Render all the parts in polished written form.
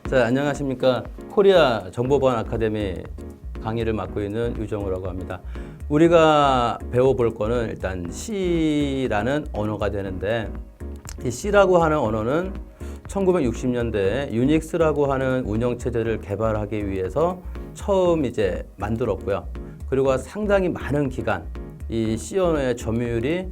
자, 안녕하십니까. 코리아 정보보안 아카데미 강의를 맡고 있는 유정우라고 합니다. 우리가 배워볼 거는 일단 C라는 언어가 되는데, 이 C라고 하는 언어는 1960년대에 유닉스라고 하는 운영체제를 개발하기 위해서 처음 이제 만들었고요. 그리고 상당히 많은 기간 이 C 언어의 점유율이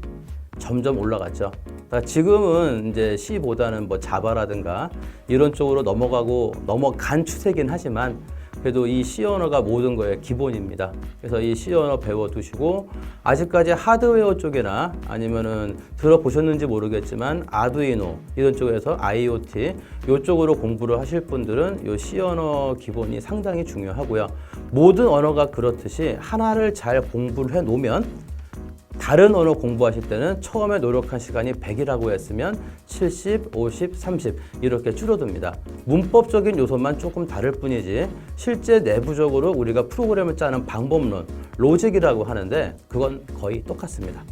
점점 올라갔죠. 그러니까 지금은 이제 C보다는 뭐 자바라든가 이런 쪽으로 넘어간 추세긴 하지만 그래도 이 C 언어가 모든 거의 기본입니다. 그래서 이 C 언어 배워두시고 아직까지 하드웨어 쪽이나 아니면은 들어보셨는지 모르겠지만 아두이노 이런 쪽에서 IoT 이쪽으로 공부를 하실 분들은 이 C 언어 기본이 상당히 중요하고요. 모든 언어가 그렇듯이 하나를 잘 공부를 해 놓으면 다른 언어 공부하실 때는 처음에 노력한 시간이 100이라고 했으면 70, 50, 30 이렇게 줄어듭니다. 문법적인 요소만 조금 다를 뿐이지 실제 내부적으로 우리가 프로그램을 짜는 방법론, 로직이라고 하는데 그건 거의 똑같습니다.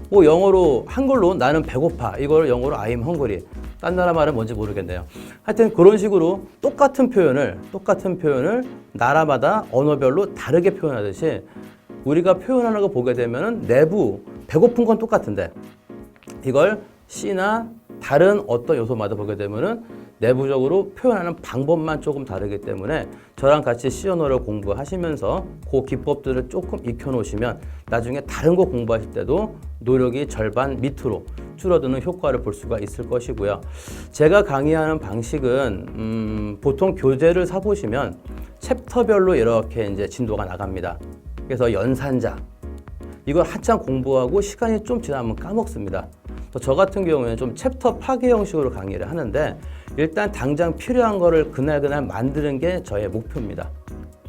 뭐 영어로 한글로 나는 배고파 이걸 영어로 I'm hungry 딴 나라 말은 뭔지 모르겠네요. 하여튼 그런 식으로 똑같은 표현을 나라마다 언어별로 다르게 표현하듯이 우리가 표현하는 거 보게 되면 내부 배고픈 건 똑같은데 이걸 C나 다른 어떤 요소마다 보게 되면은 내부적으로 표현하는 방법만 조금 다르기 때문에 저랑 같이 C 언어를 공부하시면서 그 기법들을 조금 익혀 놓으시면 나중에 다른 거 공부하실 때도 노력이 절반 밑으로 줄어드는 효과를 볼 수가 있을 것이고요. 제가 강의하는 방식은 보통 교재를 사보시면 챕터별로 이렇게 이제 진도가 나갑니다. 그래서 연산자 이걸 한참 공부하고 시간이 좀 지나면 까먹습니다. 또 저 같은 경우에는 좀 챕터 파괴 형식으로 강의를 하는데 일단 당장 필요한 거를 그날 만드는 게 저의 목표입니다.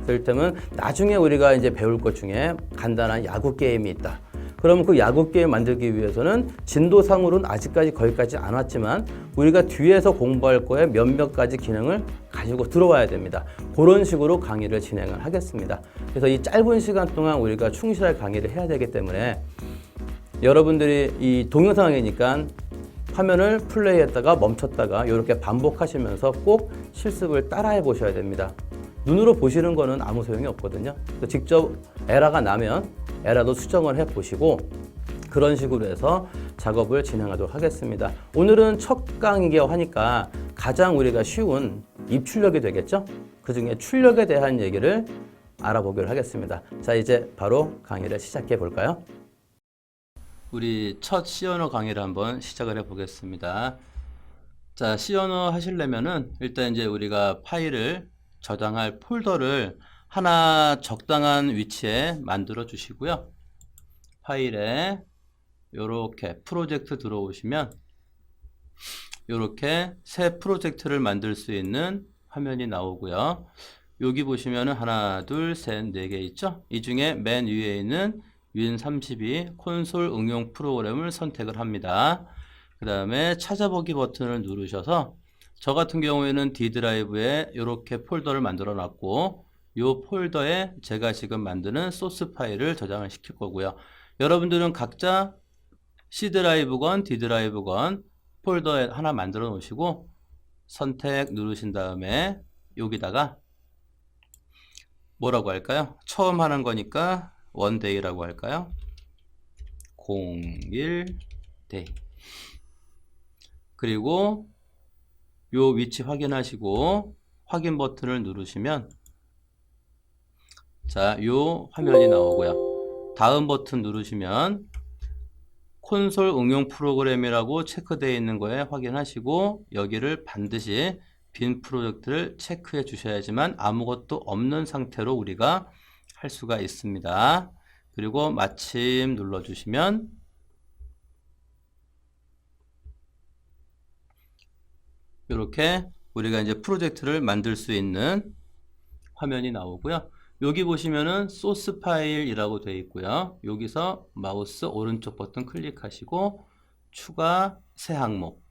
그렇다면 나중에 우리가 이제 배울 것 중에 간단한 야구 게임이 있다. 그러면 그 야구 게임 만들기 위해서는 진도상으로는 아직까지 거기까지 안 왔지만 우리가 뒤에서 공부할 거에 몇몇 가지 기능을 가지고 들어와야 됩니다. 그런 식으로 강의를 진행을 하겠습니다. 그래서 이 짧은 시간 동안 우리가 충실하게 강의를 해야 되기 때문에 여러분들이 이 동영상이니까 화면을 플레이했다가 멈췄다가 이렇게 반복하시면서 꼭 실습을 따라해 보셔야 됩니다. 눈으로 보시는 거는 아무 소용이 없거든요. 직접 에러가 나면 에러도 수정을 해 보시고 그런 식으로 해서 작업을 진행하도록 하겠습니다. 오늘은 첫 강의이기도 하니까 가장 우리가 쉬운 입출력이 되겠죠? 그 중에 출력에 대한 얘기를 알아보기로 하겠습니다. 자, 이제 바로 강의를 시작해 볼까요? 우리 첫 C 언어 강의를 한번 시작을 해 보겠습니다. 자, C 언어 하시려면은 일단 이제 우리가 파일을 저장할 폴더를 하나 적당한 위치에 만들어 주시고요. 파일에 요렇게 프로젝트 들어오시면 요렇게 새 프로젝트를 만들 수 있는 화면이 나오고요. 여기 보시면은 하나, 둘, 셋, 네 개 있죠? 이 중에 맨 위에 있는 윈32 콘솔 응용 프로그램을 선택을 합니다. 그 다음에 찾아보기 버튼을 누르셔서 저 같은 경우에는 D 드라이브에 이렇게 폴더를 만들어 놨고 이 폴더에 제가 지금 만드는 소스 파일을 저장을 시킬 거고요. 여러분들은 각자 C 드라이브건 D 드라이브건 폴더에 하나 만들어 놓으시고 선택 누르신 다음에 여기다가 뭐라고 할까요? 처음 하는 거니까 원데이라고 할까요? 01데이 그리고 요 위치 확인하시고 확인 버튼을 누르시면 자, 요 화면이 나오고요. 다음 버튼 누르시면 콘솔 응용 프로그램이라고 체크되어 있는 거에 확인하시고 여기를 반드시 빈 프로젝트를 체크해 주셔야지만 아무것도 없는 상태로 우리가 할 수가 있습니다. 그리고 마침 눌러주시면 이렇게 우리가 이제 프로젝트를 만들 수 있는 화면이 나오고요. 여기 보시면은 소스 파일이라고 되어 있고요. 여기서 마우스 오른쪽 버튼 클릭하시고 추가 새 항목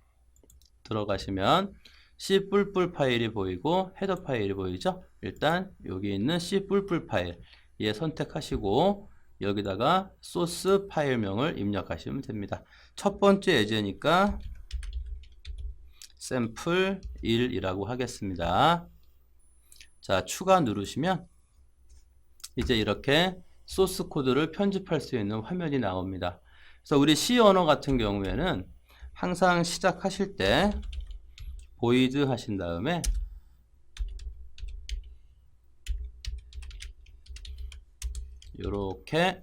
들어가시면 C 뿔뿔 파일이 보이고 헤더 파일이 보이죠. 일단 여기 있는 C 뿔뿔 파일 예 선택하시고 여기다가 소스 파일명을 입력하시면 됩니다. 첫 번째 예제니까 샘플 1이라고 하겠습니다. 자, 추가 누르시면 이제 이렇게 소스 코드를 편집할 수 있는 화면이 나옵니다. 그래서 우리 C 언어 같은 경우에는 항상 시작하실 때 void 하신 다음에 이렇게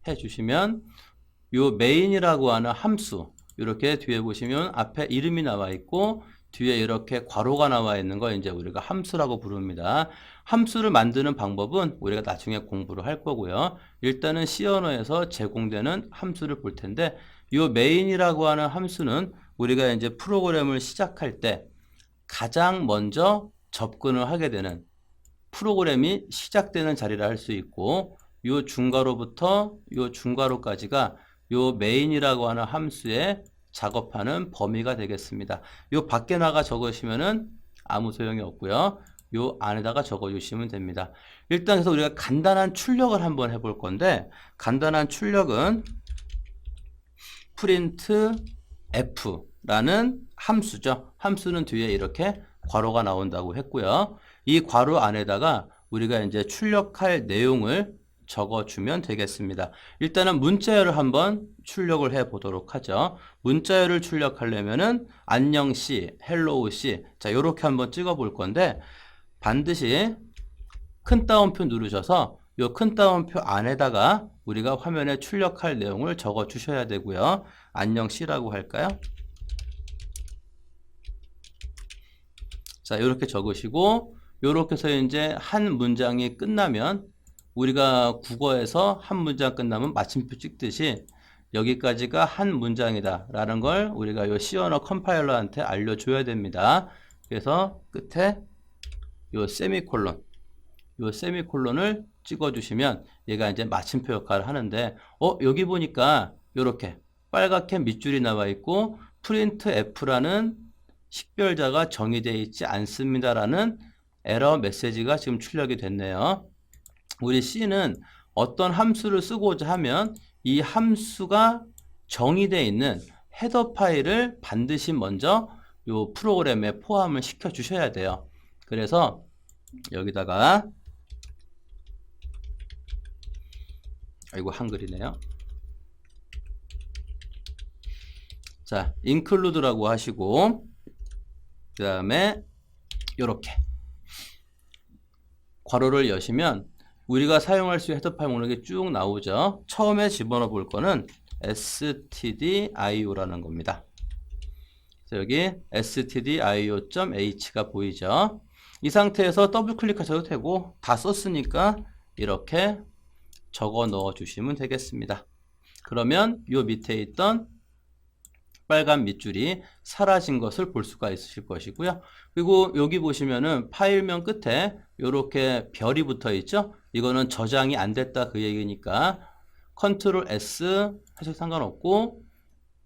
해주시면 요 main이라고 하는 함수 이렇게 뒤에 보시면 앞에 이름이 나와 있고 뒤에 이렇게 괄호가 나와 있는 거 이제 우리가 함수라고 부릅니다. 함수를 만드는 방법은 우리가 나중에 공부를 할 거고요. 일단은 C 언어에서 제공되는 함수를 볼 텐데 요 main이라고 하는 함수는 우리가 이제 프로그램을 시작할 때 가장 먼저 접근을 하게 되는 프로그램이 시작되는 자리라 할 수 있고 요 중괄호부터 요 중괄호까지가 요 main이라고 하는 함수에 작업하는 범위가 되겠습니다. 요 밖에 나가 적으시면은 아무 소용이 없고요. 요 안에다가 적어 주시면 됩니다. 일단 그래서 우리가 간단한 출력을 한번 해볼 건데 간단한 출력은 print f라는 함수죠. 함수는 뒤에 이렇게 괄호가 나온다고 했고요. 이 괄호 안에다가 우리가 이제 출력할 내용을 적어주면 되겠습니다. 일단은 문자열을 한번 출력을 해 보도록 하죠. 문자열을 출력하려면은 안녕 C, 헬로우 C, 자 이렇게 한번 찍어 볼 건데 반드시 큰 따옴표 누르셔서 이 큰 따옴표 안에다가 우리가 화면에 출력할 내용을 적어 주셔야 되고요. 안녕 C라고 할까요? 자 이렇게 적으시고 이렇게 해서 이제 한 문장이 끝나면 우리가 국어에서 한 문장 끝나면 마침표 찍듯이 여기까지가 한 문장이다 라는 걸 우리가 요 C 언어 컴파일러한테 알려줘야 됩니다. 그래서 끝에 요 세미콜론을 찍어주시면 얘가 이제 마침표 역할을 하는데 여기 보니까 요렇게 빨갛게 밑줄이 나와 있고 프린트 F라는 식별자가 정의되어 있지 않습니다라는 에러 메시지가 지금 출력이 됐네요. 우리 C는 어떤 함수를 쓰고자 하면 이 함수가 정의되어 있는 헤더 파일을 반드시 먼저 이 프로그램에 포함을 시켜 주셔야 돼요. 그래서 여기다가 아이고 한글이네요. 자, include라고 하시고 그 다음에 이렇게 괄호를 여시면 우리가 사용할 수 있는 헤더 파일 목록이 쭉 나오죠. 처음에 집어넣어 볼 거는 stdio라는 겁니다. 여기 stdio.h가 보이죠. 이 상태에서 더블 클릭하셔도 되고 다 썼으니까 이렇게 적어 넣어 주시면 되겠습니다. 그러면 이 밑에 있던 빨간 밑줄이 사라진 것을 볼 수가 있으실 것이고요. 그리고 여기 보시면은 파일명 끝에 이렇게 별이 붙어 있죠. 이거는 저장이 안 됐다 그 얘기니까 컨트롤 S 하셔도 상관없고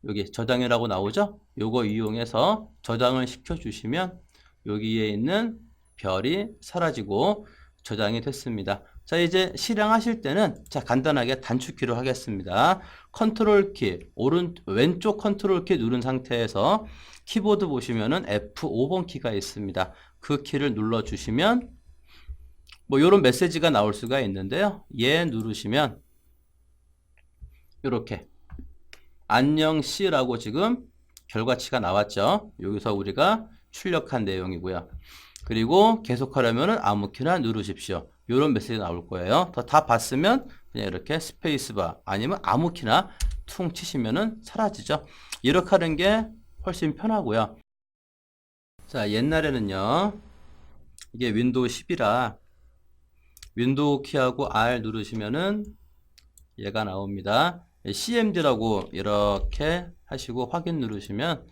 여기 저장이라고 나오죠. 요거 이용해서 저장을 시켜 주시면 여기에 있는 별이 사라지고 저장이 됐습니다. 자, 이제 실행하실 때는 자 간단하게 단축키로 하겠습니다. 컨트롤 키, 왼쪽 컨트롤 키 누른 상태에서 키보드 보시면은 F5번 키가 있습니다. 그 키를 눌러 주시면 뭐 이런 메시지가 나올 수가 있는데요. 얘 누르시면 이렇게 안녕 C라고 지금 결과치가 나왔죠. 여기서 우리가 출력한 내용이고요. 그리고 계속하려면 아무 키나 누르십시오. 이런 메시지 나올 거예요. 다 봤으면 그냥 이렇게 스페이스바 아니면 아무 키나 퉁 치시면은 사라지죠. 이렇게 하는 게 훨씬 편하고요. 자, 옛날에는요. 이게 윈도우 10이라 윈도우 키하고 R 누르시면은 얘가 나옵니다. CMD라고 이렇게 하시고 확인 누르시면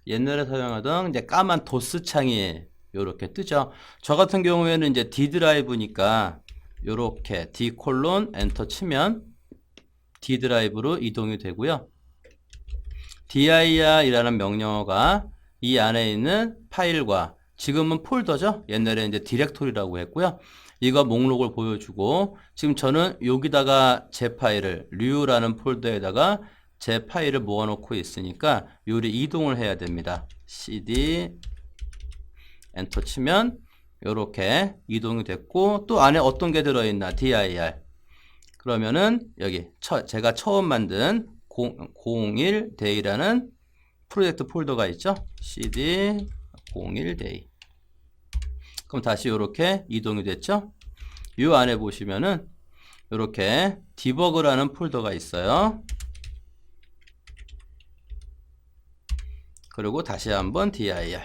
옛날에 사용하던 이제 까만 도스 창이 이렇게 뜨죠. 저 같은 경우에는 이제 D 드라이브니까 이렇게 D 콜론 엔터 치면 D 드라이브로 이동이 되고요. dir이라는 명령어가 이 안에 있는 파일과 지금은 폴더죠. 옛날에 이제 디렉토리라고 했고요. 이거 목록을 보여주고 지금 저는 여기다가 제 파일을 류라는 폴더에다가 제 파일을 모아놓고 있으니까 요리 이동을 해야 됩니다. cd 엔터 치면 이렇게 이동이 됐고 또 안에 어떤 게 들어있나 dir 그러면은 여기 제가 처음 만든 01day라는 프로젝트 폴더가 있죠. cd 01day 그럼 다시 이렇게 이동이 됐죠. 이 안에 보시면은 이렇게 디버그라는 폴더가 있어요. 그리고 다시 한번 dir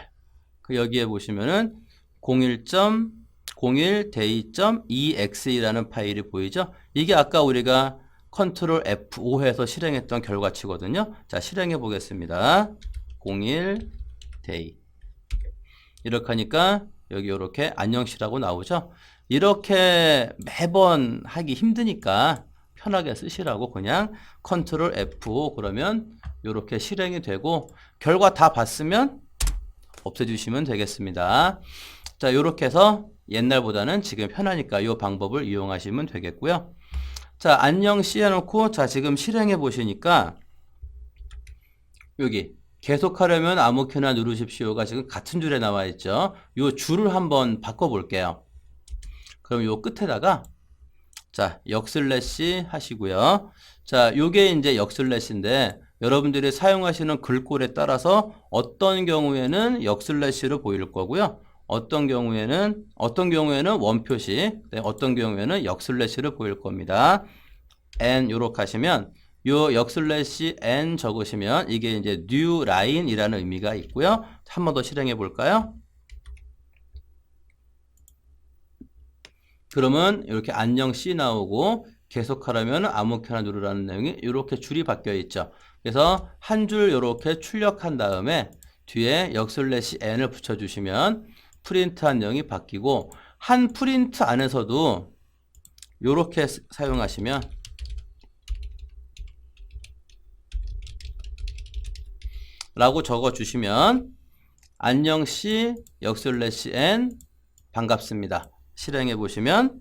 여기에 보시면은 01.01day.exe라는 파일이 보이죠. 이게 아까 우리가 컨트롤 F5 해서 실행했던 결과치거든요. 자, 실행해 보겠습니다. 01day 이렇게 하니까 여기 이렇게 안녕시라고 나오죠. 이렇게 매번 하기 힘드니까 편하게 쓰시라고 그냥 컨트롤 F5 그러면 이렇게 실행이 되고 결과 다 봤으면 없애주시면 되겠습니다. 자, 이렇게 해서 옛날보다는 지금 편하니까 이 방법을 이용하시면 되겠고요. 자, 안녕 C 해놓고 자, 지금 실행해 보시니까 여기 계속하려면 아무렇게나 누르십시오가 지금 같은 줄에 나와 있죠. 이 줄을 한번 바꿔 볼게요. 그럼 요 끝에다가 자, 역슬래시 하시고요. 자, 요게 이제 역슬래시인데 여러분들이 사용하시는 글꼴에 따라서 어떤 경우에는 역슬래시로 보일 거고요. 어떤 경우에는 원표시, 어떤 경우에는 역슬래시로 보일 겁니다. n 요렇게 하시면 요 역슬래시 n 적으시면 이게 이제 new line이라는 의미가 있고요. 한 번 더 실행해 볼까요? 그러면 이렇게 안녕 C 나오고 계속하려면 아무렇게나 누르라는 내용이 이렇게 줄이 바뀌어 있죠. 그래서 한 줄 이렇게 출력한 다음에 뒤에 역슬래시 n을 붙여주시면 프린트한 내용이 바뀌고 한 프린트 안에서도 이렇게 사용하시면 라고 적어주시면 안녕 C 역슬래시 n 반갑습니다. 실행해 보시면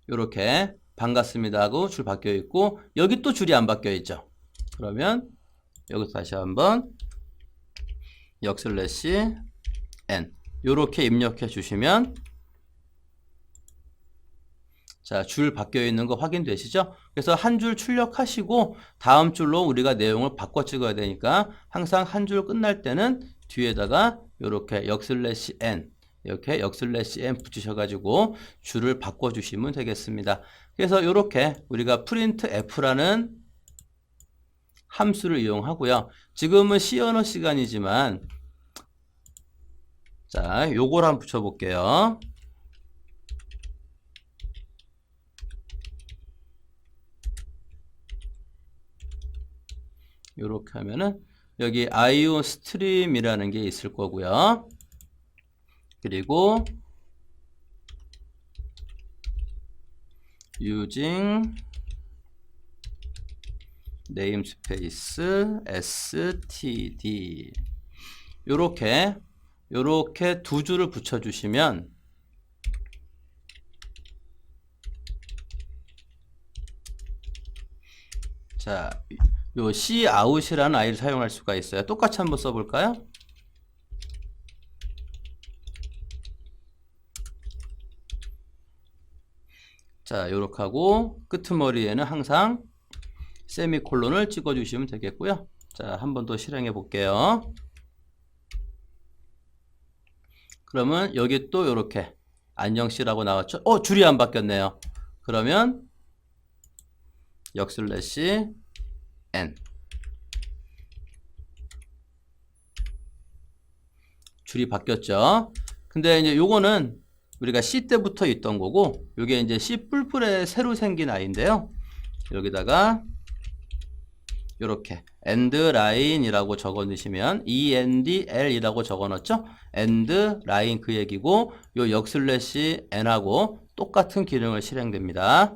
이렇게 반갑습니다 하고 줄 바뀌어 있고 여기 또 줄이 안 바뀌어 있죠. 그러면 여기서 다시 한번 역슬래시 n 이렇게 입력해 주시면 자, 줄 바뀌어 있는 거 확인되시죠? 그래서 한 줄 출력하시고 다음 줄로 우리가 내용을 바꿔 찍어야 되니까 항상 한 줄 끝날 때는 뒤에다가 이렇게 역슬래시 n 이렇게 역슬래시 n 붙이셔가지고 줄을 바꿔주시면 되겠습니다. 그래서 이렇게 우리가 프린트 f라는 함수를 이용하고요. 지금은 C 언어 시간이지만 자, 요걸 한번 붙여볼게요. 이렇게 하면은 여기 IO 스트림이라는 게 있을 거고요. 그리고 using namespace std 요렇게 두 줄을 붙여 주시면 자, 요 cout이라는 아이를 사용할 수가 있어요. 똑같이 한번 써볼까요? 자, 요렇게 하고 끄트머리에는 항상 세미콜론을 찍어 주시면 되겠고요. 자, 한 번 더 실행해 볼게요. 그러면 여기 또 요렇게 안녕씨라고 나왔죠? 줄이 안 바뀌었네요. 그러면 역슬래시 n 줄이 바뀌었죠. 근데 이제 요거는 우리가 C 때부터 있던 거고 요게 이제 C 뿔뿔에 새로 생긴 아이인데요. 여기다가 요렇게 end line 이라고 적어 넣으시면 endl 이라고 적어 넣었죠. end line 그 얘기고 요 역슬래시 n하고 똑같은 기능을 실행됩니다.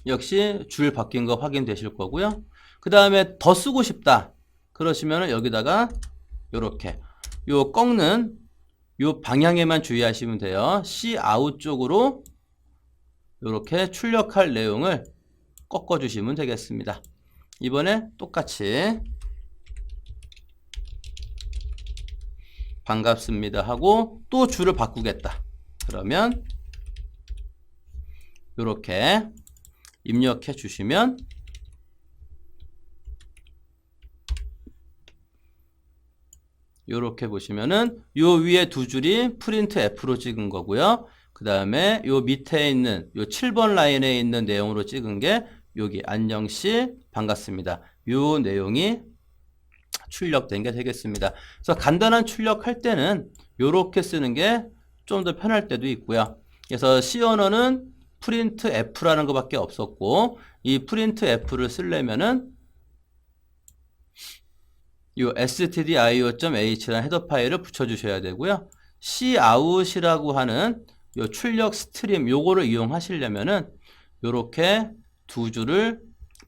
역시 줄 바뀐 거 확인되실 거고요. 그 다음에 더 쓰고 싶다 그러시면 여기다가 요렇게 요 꺾는 요 방향에만 주의하시면 돼요. C 아웃 쪽으로 요렇게 출력할 내용을 꺾어 주시면 되겠습니다. 이번에 똑같이 반갑습니다 하고 또 줄을 바꾸겠다. 그러면 요렇게 입력해 주시면 요렇게 보시면은 요 위에 두 줄이 프린트 F로 찍은 거고요. 그 다음에 요 밑에 있는 요 7번 라인에 있는 내용으로 찍은 게 여기 안녕씨 반갑습니다. 요 내용이 출력된 게 되겠습니다. 그래서 간단한 출력할 때는 요렇게 쓰는 게 좀 더 편할 때도 있고요. 그래서 C 언어는 프린트 F라는 것밖에 없었고 이 프린트 F를 쓰려면은 이 stdio.h라는 헤더 파일을 붙여주셔야 되고요. cout이라고 하는 요 출력 스트림 요거를 이용하시려면은 요렇게 두 줄을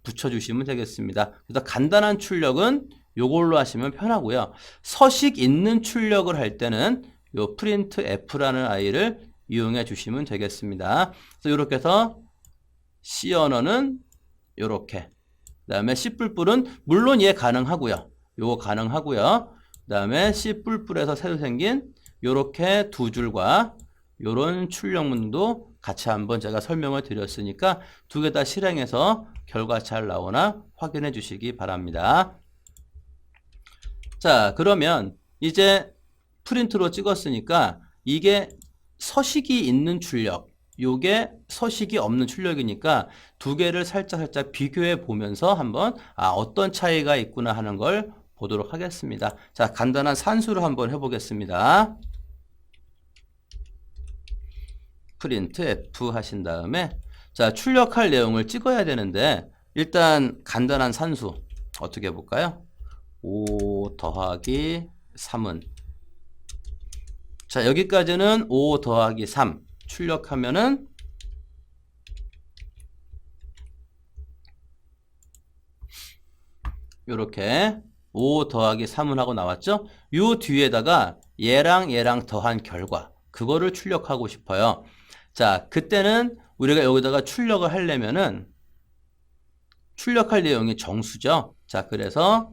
붙여주시면 되겠습니다. 그래서 간단한 출력은 요걸로 하시면 편하고요. 서식 있는 출력을 할 때는 요 프린트 F라는 아이를 이용해 주시면 되겠습니다. 그래서 요렇게 해서 C 언어는 요렇게 그 다음에 C 뿔뿔은 물론 얘 가능하고요. 요거 가능하고요. 그 다음에 C 뿔뿔에서 새로 생긴 요렇게 두 줄과 요런 출력문도 같이 한번 제가 설명을 드렸으니까 두 개 다 실행해서 결과 잘 나오나 확인해 주시기 바랍니다. 자, 그러면 이제 프린트로 찍었으니까 이게 서식이 있는 출력, 요게 서식이 없는 출력이니까 두 개를 살짝 비교해 보면서 한번 어떤 차이가 있구나 하는 걸 보도록 하겠습니다. 자, 간단한 산수를 한번 해보겠습니다. 프린트 F 하신 다음에 자, 출력할 내용을 찍어야 되는데 일단 간단한 산수 어떻게 해볼까요? 5 더하기 3은 자, 여기까지는 5 더하기 3 출력하면은 요렇게 5 더하기 3은 하고 나왔죠? 요 뒤에다가 얘랑 더한 결과 그거를 출력하고 싶어요. 자, 그때는 우리가 여기다가 출력을 하려면은 출력할 내용이 정수죠. 자, 그래서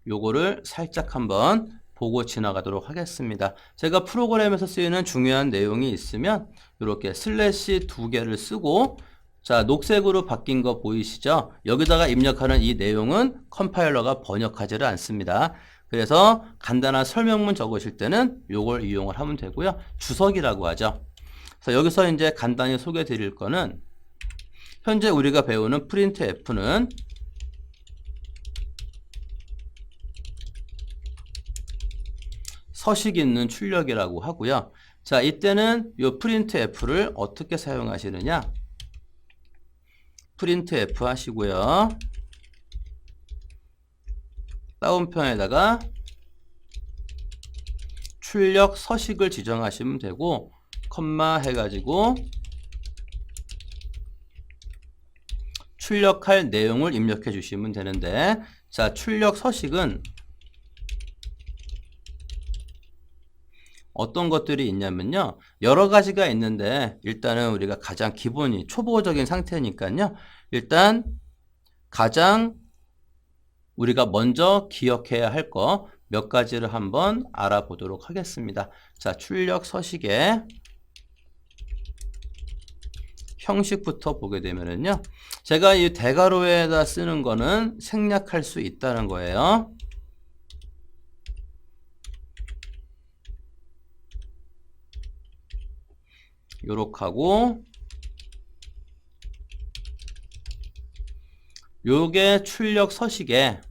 요거를 살짝 한번 보고 지나가도록 하겠습니다. 제가 프로그램에서 쓰이는 중요한 내용이 있으면 이렇게 슬래시 두 개를 쓰고 자, 녹색으로 바뀐 거 보이시죠? 여기다가 입력하는 이 내용은 컴파일러가 번역하지를 않습니다. 그래서 간단한 설명문 적으실 때는 요걸 이용을 하면 되고요. 주석이라고 하죠. 그래서 여기서 이제 간단히 소개해 드릴 거는 현재 우리가 배우는 프린트 F는 서식 있는 출력이라고 하고요. 자, 이때는 이 프린트 F를 어떻게 사용하시느냐? 프린트 F 하시고요. 다운편에다가 출력 서식을 지정하시면 되고 컴마 해가지고 출력할 내용을 입력해 주시면 되는데 자, 출력 서식은 어떤 것들이 있냐면요. 여러 가지가 있는데 일단은 우리가 가장 기본이 초보적인 상태니까요. 일단 가장 우리가 먼저 기억해야 할 거 몇 가지를 한번 알아보도록 하겠습니다. 자, 출력 서식의 형식부터 보게 되면은요. 제가 이 대괄호에다 쓰는 거는 생략할 수 있다는 거예요. 요렇게 하고 요게 출력 서식의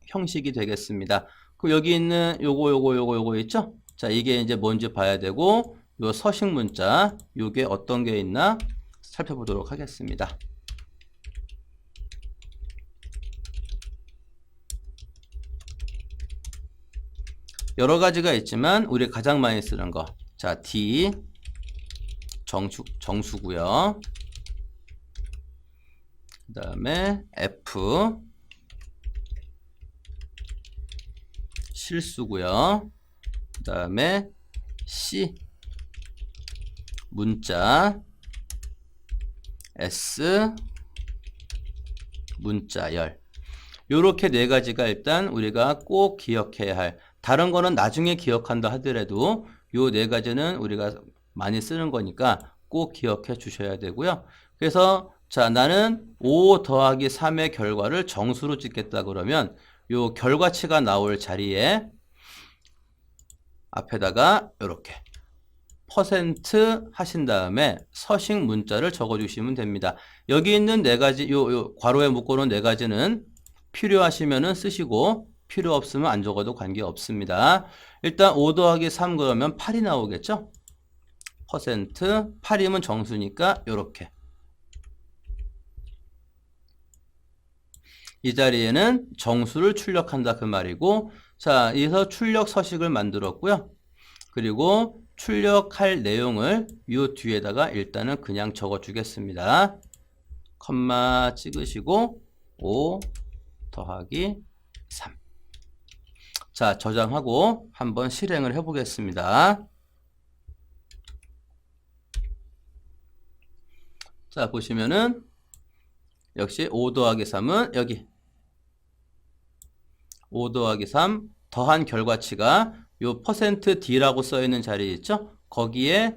형식이 되겠습니다. 그 여기 있는 요거 있죠? 자, 이게 이제 뭔지 봐야 되고 요 서식 문자 요게 어떤 게 있나 살펴보도록 하겠습니다. 여러 가지가 있지만 우리 가장 많이 쓰는 거. 자, D 정수고요. 그 다음에 F 실수고요. 그 다음에 C 문자, S 문자열. 요렇게 네 가지가 일단 우리가 꼭 기억해야 할, 다른 거는 나중에 기억한다 하더라도 요 네 가지는 우리가 많이 쓰는 거니까 꼭 기억해 주셔야 되고요. 그래서 자, 나는 5 더하기 3의 결과를 정수로 찍겠다 그러면 요 결과치가 나올 자리에 앞에다가 요렇게 퍼센트 하신 다음에 서식 문자를 적어 주시면 됩니다. 여기 있는 네 가지, 요 괄호에 묶어놓은 네 가지는 필요하시면은 쓰시고 필요 없으면 안 적어도 관계 없습니다. 일단 5 더하기 3 그러면 8이 나오겠죠? 퍼센트 8이면 정수니까 요렇게. 이 자리에는 정수를 출력한다 그 말이고, 자, 여기서 출력 서식을 만들었고요. 그리고 출력할 내용을 이 뒤에다가 일단은 그냥 적어 주겠습니다. 컴마 찍으시고 5 더하기 3. 자, 저장하고 한번 실행을 해 보겠습니다. 자, 보시면은 역시 5 더하기 3은 여기 5 더하기 3 더한 결과치가 요 퍼센트 %D라고 써 있는 자리에 있죠? 거기에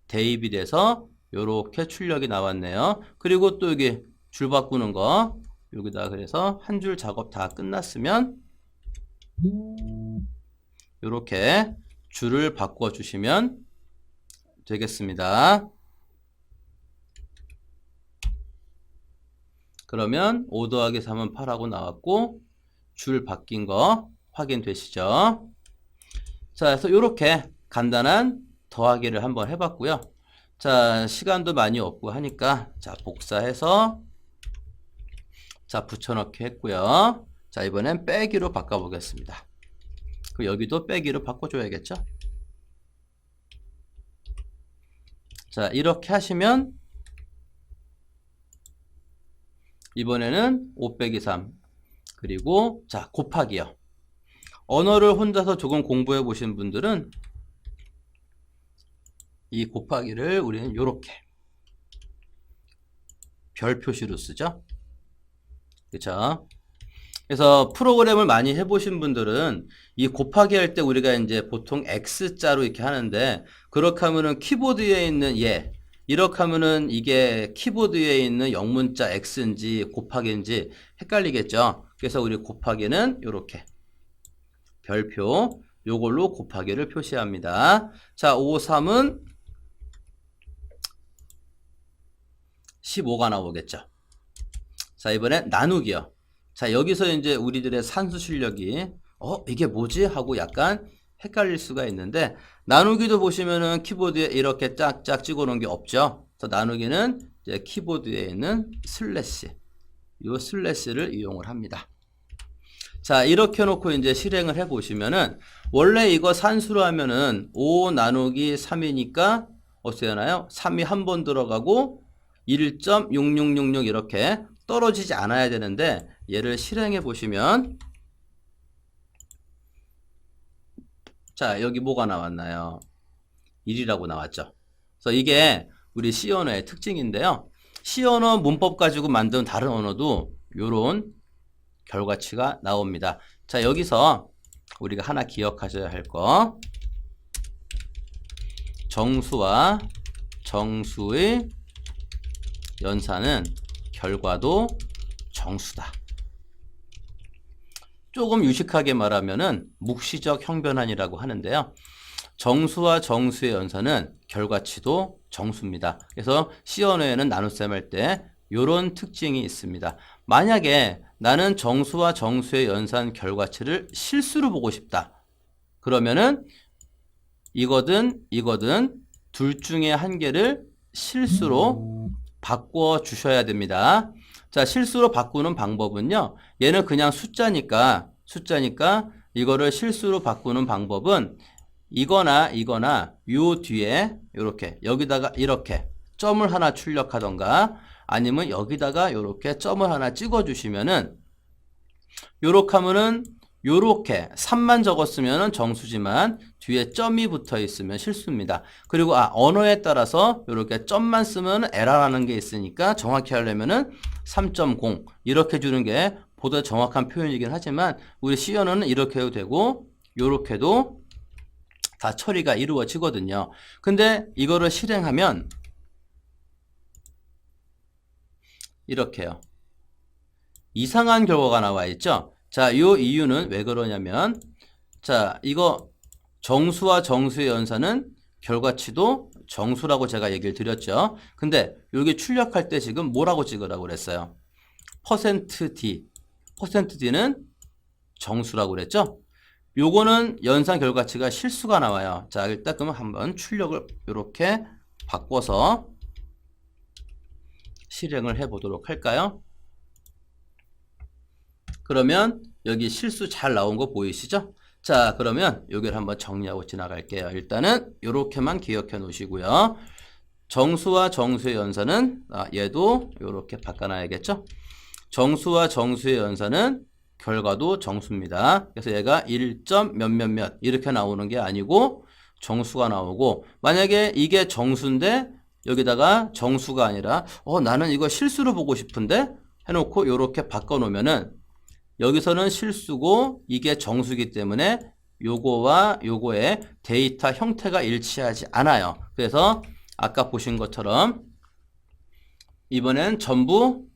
대입이 돼서 요렇게 출력이 나왔네요. 그리고 또 여기 줄 바꾸는 거 여기다 그래서 한 줄 작업 다 끝났으면 요렇게 줄을 바꿔 주시면 되겠습니다. 그러면 5 더하기 3은 8하고 나왔고 줄 바뀐 거 확인되시죠? 자, 그래서 이렇게 간단한 더하기를 한번 해봤고요. 자, 시간도 많이 없고 하니까 자, 복사해서 자, 붙여넣기 했고요. 자, 이번엔 빼기로 바꿔보겠습니다. 그리고 여기도 빼기로 바꿔줘야겠죠? 자, 이렇게 하시면 이번에는 5 빼기 3 그리고 자, 곱하기요. 언어를 혼자서 조금 공부해 보신 분들은 이 곱하기를 우리는 이렇게 별 표시로 쓰죠. 그렇죠? 그래서 프로그램을 많이 해보신 분들은 이 곱하기 할 때 우리가 이제 보통 X자로 이렇게 하는데, 그렇게 하면은 키보드에 있는 이렇게 하면은 이게 키보드에 있는 영문자 X인지 곱하기인지 헷갈리겠죠. 그래서 우리 곱하기는 이렇게 별표 요걸로 곱하기를 표시합니다. 자, 5, 3은 15가 나오겠죠. 자, 이번엔 나누기요. 자, 여기서 이제 우리들의 산수 실력이 이게 뭐지? 하고 약간 헷갈릴 수가 있는데, 나누기도 보시면은 키보드에 이렇게 짝짝 찍어 놓은 게 없죠. 그래서 나누기는 이제 키보드에 있는 슬래시, 요 슬래시를 이용을 합니다. 자, 이렇게 놓고 이제 실행을 해 보시면은 원래 이거 산수로 하면은 5 나누기 3이니까 어떻게 되나요? 3이 한 번 들어가고 1.6666 이렇게 떨어지지 않아야 되는데, 얘를 실행해 보시면 자, 여기 뭐가 나왔나요? 1이라고 나왔죠. 그래서 이게 우리 C 언어의 특징인데요. C 언어 문법 가지고 만든 다른 언어도 요런 결과치가 나옵니다. 자, 여기서 우리가 하나 기억하셔야 할 거, 정수와 정수의 연산은 결과도 정수다. 조금 유식하게 말하면은 묵시적 형변환이라고 하는데요. 정수와 정수의 연산은 결과치도 정수입니다. 그래서 C 언어에는 나눗셈 할 때 이런 특징이 있습니다. 만약에 나는 정수와 정수의 연산 결과치를 실수로 보고 싶다. 그러면은 이거든 둘 중에 한 개를 실수로 바꿔 주셔야 됩니다. 자, 실수로 바꾸는 방법은요. 얘는 그냥 숫자니까 이거를 실수로 바꾸는 방법은 이거나 요 뒤에 이렇게 여기다가 이렇게 점을 하나 출력하던가, 아니면 여기다가 이렇게 점을 하나 찍어 주시면은, 요렇게 하면은 요렇게 3만 적었으면 정수지만 뒤에 점이 붙어 있으면 실수입니다. 그리고 언어에 따라서 요렇게 점만 쓰면 에러라는 게 있으니까 정확히 하려면은 3.0 이렇게 주는 게 보다 정확한 표현이긴 하지만 우리 C 언어는 이렇게 해도 되고 요렇게도 다 처리가 이루어지거든요. 근데 이거를 실행하면 이렇게요. 이상한 결과가 나와 있죠. 자, 요 이유는 왜 그러냐면, 자, 이거 정수와 정수의 연산은 결과치도 정수라고 제가 얘기를 드렸죠. 근데 여기 출력할 때 지금 뭐라고 찍으라고 그랬어요? %d. %d는 정수라고 그랬죠? 요거는 연산 결과치가 실수가 나와요. 자, 일단 그러면 한번 출력을 이렇게 바꿔서 실행을 해 보도록 할까요? 그러면 여기 실수 잘 나온 거 보이시죠? 자, 그러면 여기를 한번 정리하고 지나갈게요. 일단은 이렇게만 기억해 놓으시고요. 정수와 정수의 연산은 얘도 이렇게 바꿔놔야겠죠? 정수와 정수의 연산은 결과도 정수입니다. 그래서 얘가 1점 몇몇몇 이렇게 나오는 게 아니고 정수가 나오고, 만약에 이게 정수인데 여기다가 정수가 아니라 나는 이거 실수로 보고 싶은데 해놓고 이렇게 바꿔놓으면은 여기서는 실수고 이게 정수이기 때문에 요거와 요거의 데이터 형태가 일치하지 않아요. 그래서 아까 보신 것처럼 이번엔 전부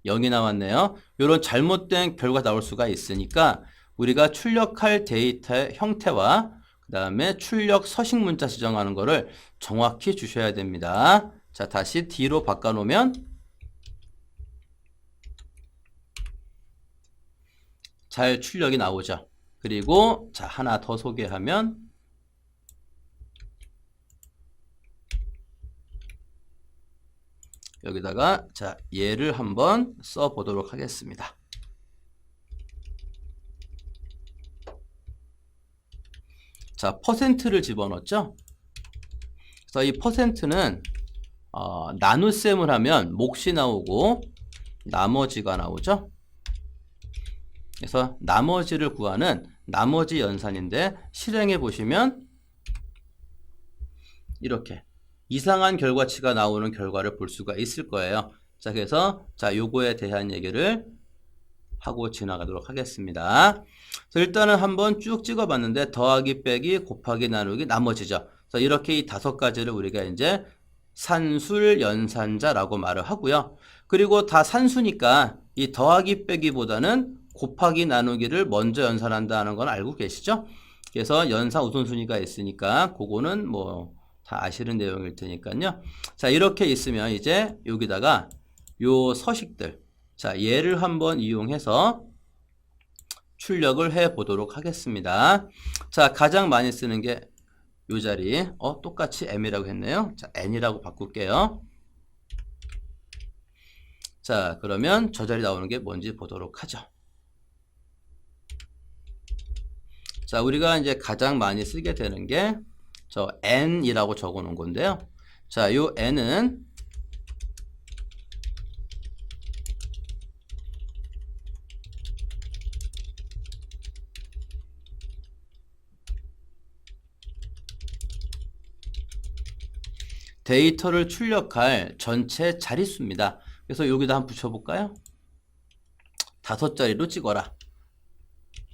0이 나왔네요. 이런 잘못된 결과 나올 수가 있으니까 우리가 출력할 데이터의 형태와 그 다음에 출력 서식 문자 지정하는 거를 정확히 주셔야 됩니다. 자, 다시 D로 바꿔놓으면 잘 출력이 나오죠. 그리고 자, 하나 더 소개하면 여기다가 자, 얘를 한번 써 보도록 하겠습니다. 자, %를 집어넣었죠. 그래서 이 %는 나눗셈을 하면 몫이 나오고 나머지가 나오죠. 그래서 나머지를 구하는 나머지 연산인데 실행해 보시면 이렇게 이상한 결과치가 나오는 결과를 볼 수가 있을 거예요. 자, 그래서 자, 요거에 대한 얘기를 하고 지나가도록 하겠습니다. 그래서 일단은 한번 쭉 찍어봤는데 더하기 빼기 곱하기 나누기 나머지죠. 그래서 이렇게 이 5가지를 우리가 이제 산술 연산자라고 말을 하고요. 그리고 다 산수니까 이 더하기 빼기보다는 곱하기 나누기를 먼저 연산한다는 건 알고 계시죠? 그래서 연산 우선순위가 있으니까 그거는 뭐 다 아시는 내용일 테니까요. 자, 이렇게 있으면 이제 여기다가 요 서식들, 자, 얘를 한번 이용해서 출력을 해 보도록 하겠습니다. 자, 가장 많이 쓰는 게 요 자리, 똑같이 m이라고 했네요. 자, n이라고 바꿀게요. 자, 그러면 저 자리 나오는 게 뭔지 보도록 하죠. 자, 우리가 이제 가장 많이 쓰게 되는 게 저 n이라고 적어 놓은 건데요. 자, 요 n은 데이터를 출력할 전체 자릿수입니다. 그래서 여기다 한번 붙여볼까요? 5자리로 찍어라.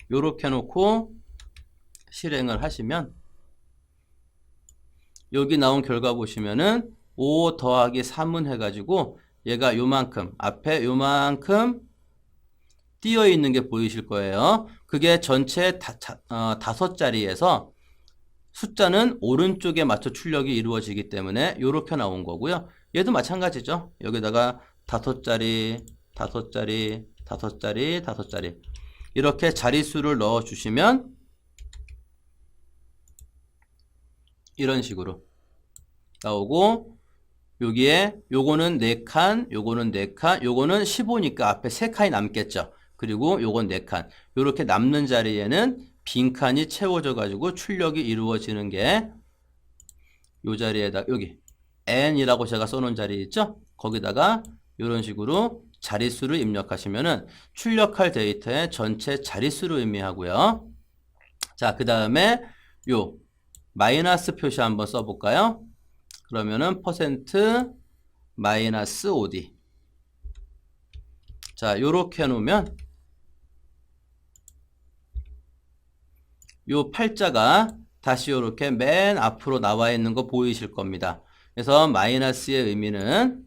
요렇게 놓고 실행을 하시면 여기 나온 결과 보시면은 5 더하기 3은 해가지고 얘가 요만큼, 앞에 요만큼 띄어 있는 게 보이실 거예요. 그게 전체 5자리에서 숫자는 오른쪽에 맞춰 출력이 이루어지기 때문에 이렇게 나온 거고요. 얘도 마찬가지죠. 여기다가 5자리, 5자리, 5자리, 5자리 이렇게 자릿수를 넣어 주시면 이런 식으로 나오고, 여기에 요거는 4칸, 요거는 4칸, 요거는 15니까 앞에 3칸이 남겠죠. 그리고 요건 4칸. 요렇게 남는 자리에는 빈칸이 채워져 가지고 출력이 이루어지는 게 요 자리에다 여기 n이라고 제가 써놓은 자리 있죠? 거기다가 이런 식으로 자릿수를 입력하시면은 출력할 데이터의 전체 자릿수를 의미하고요. 자, 그 다음에 요 마이너스 표시 한번 써볼까요? 그러면은 퍼센트 마이너스 OD. 자, 요렇게 해놓으면 요 팔자가 다시 요렇게 맨 앞으로 나와 있는 거 보이실 겁니다. 그래서 마이너스의 의미는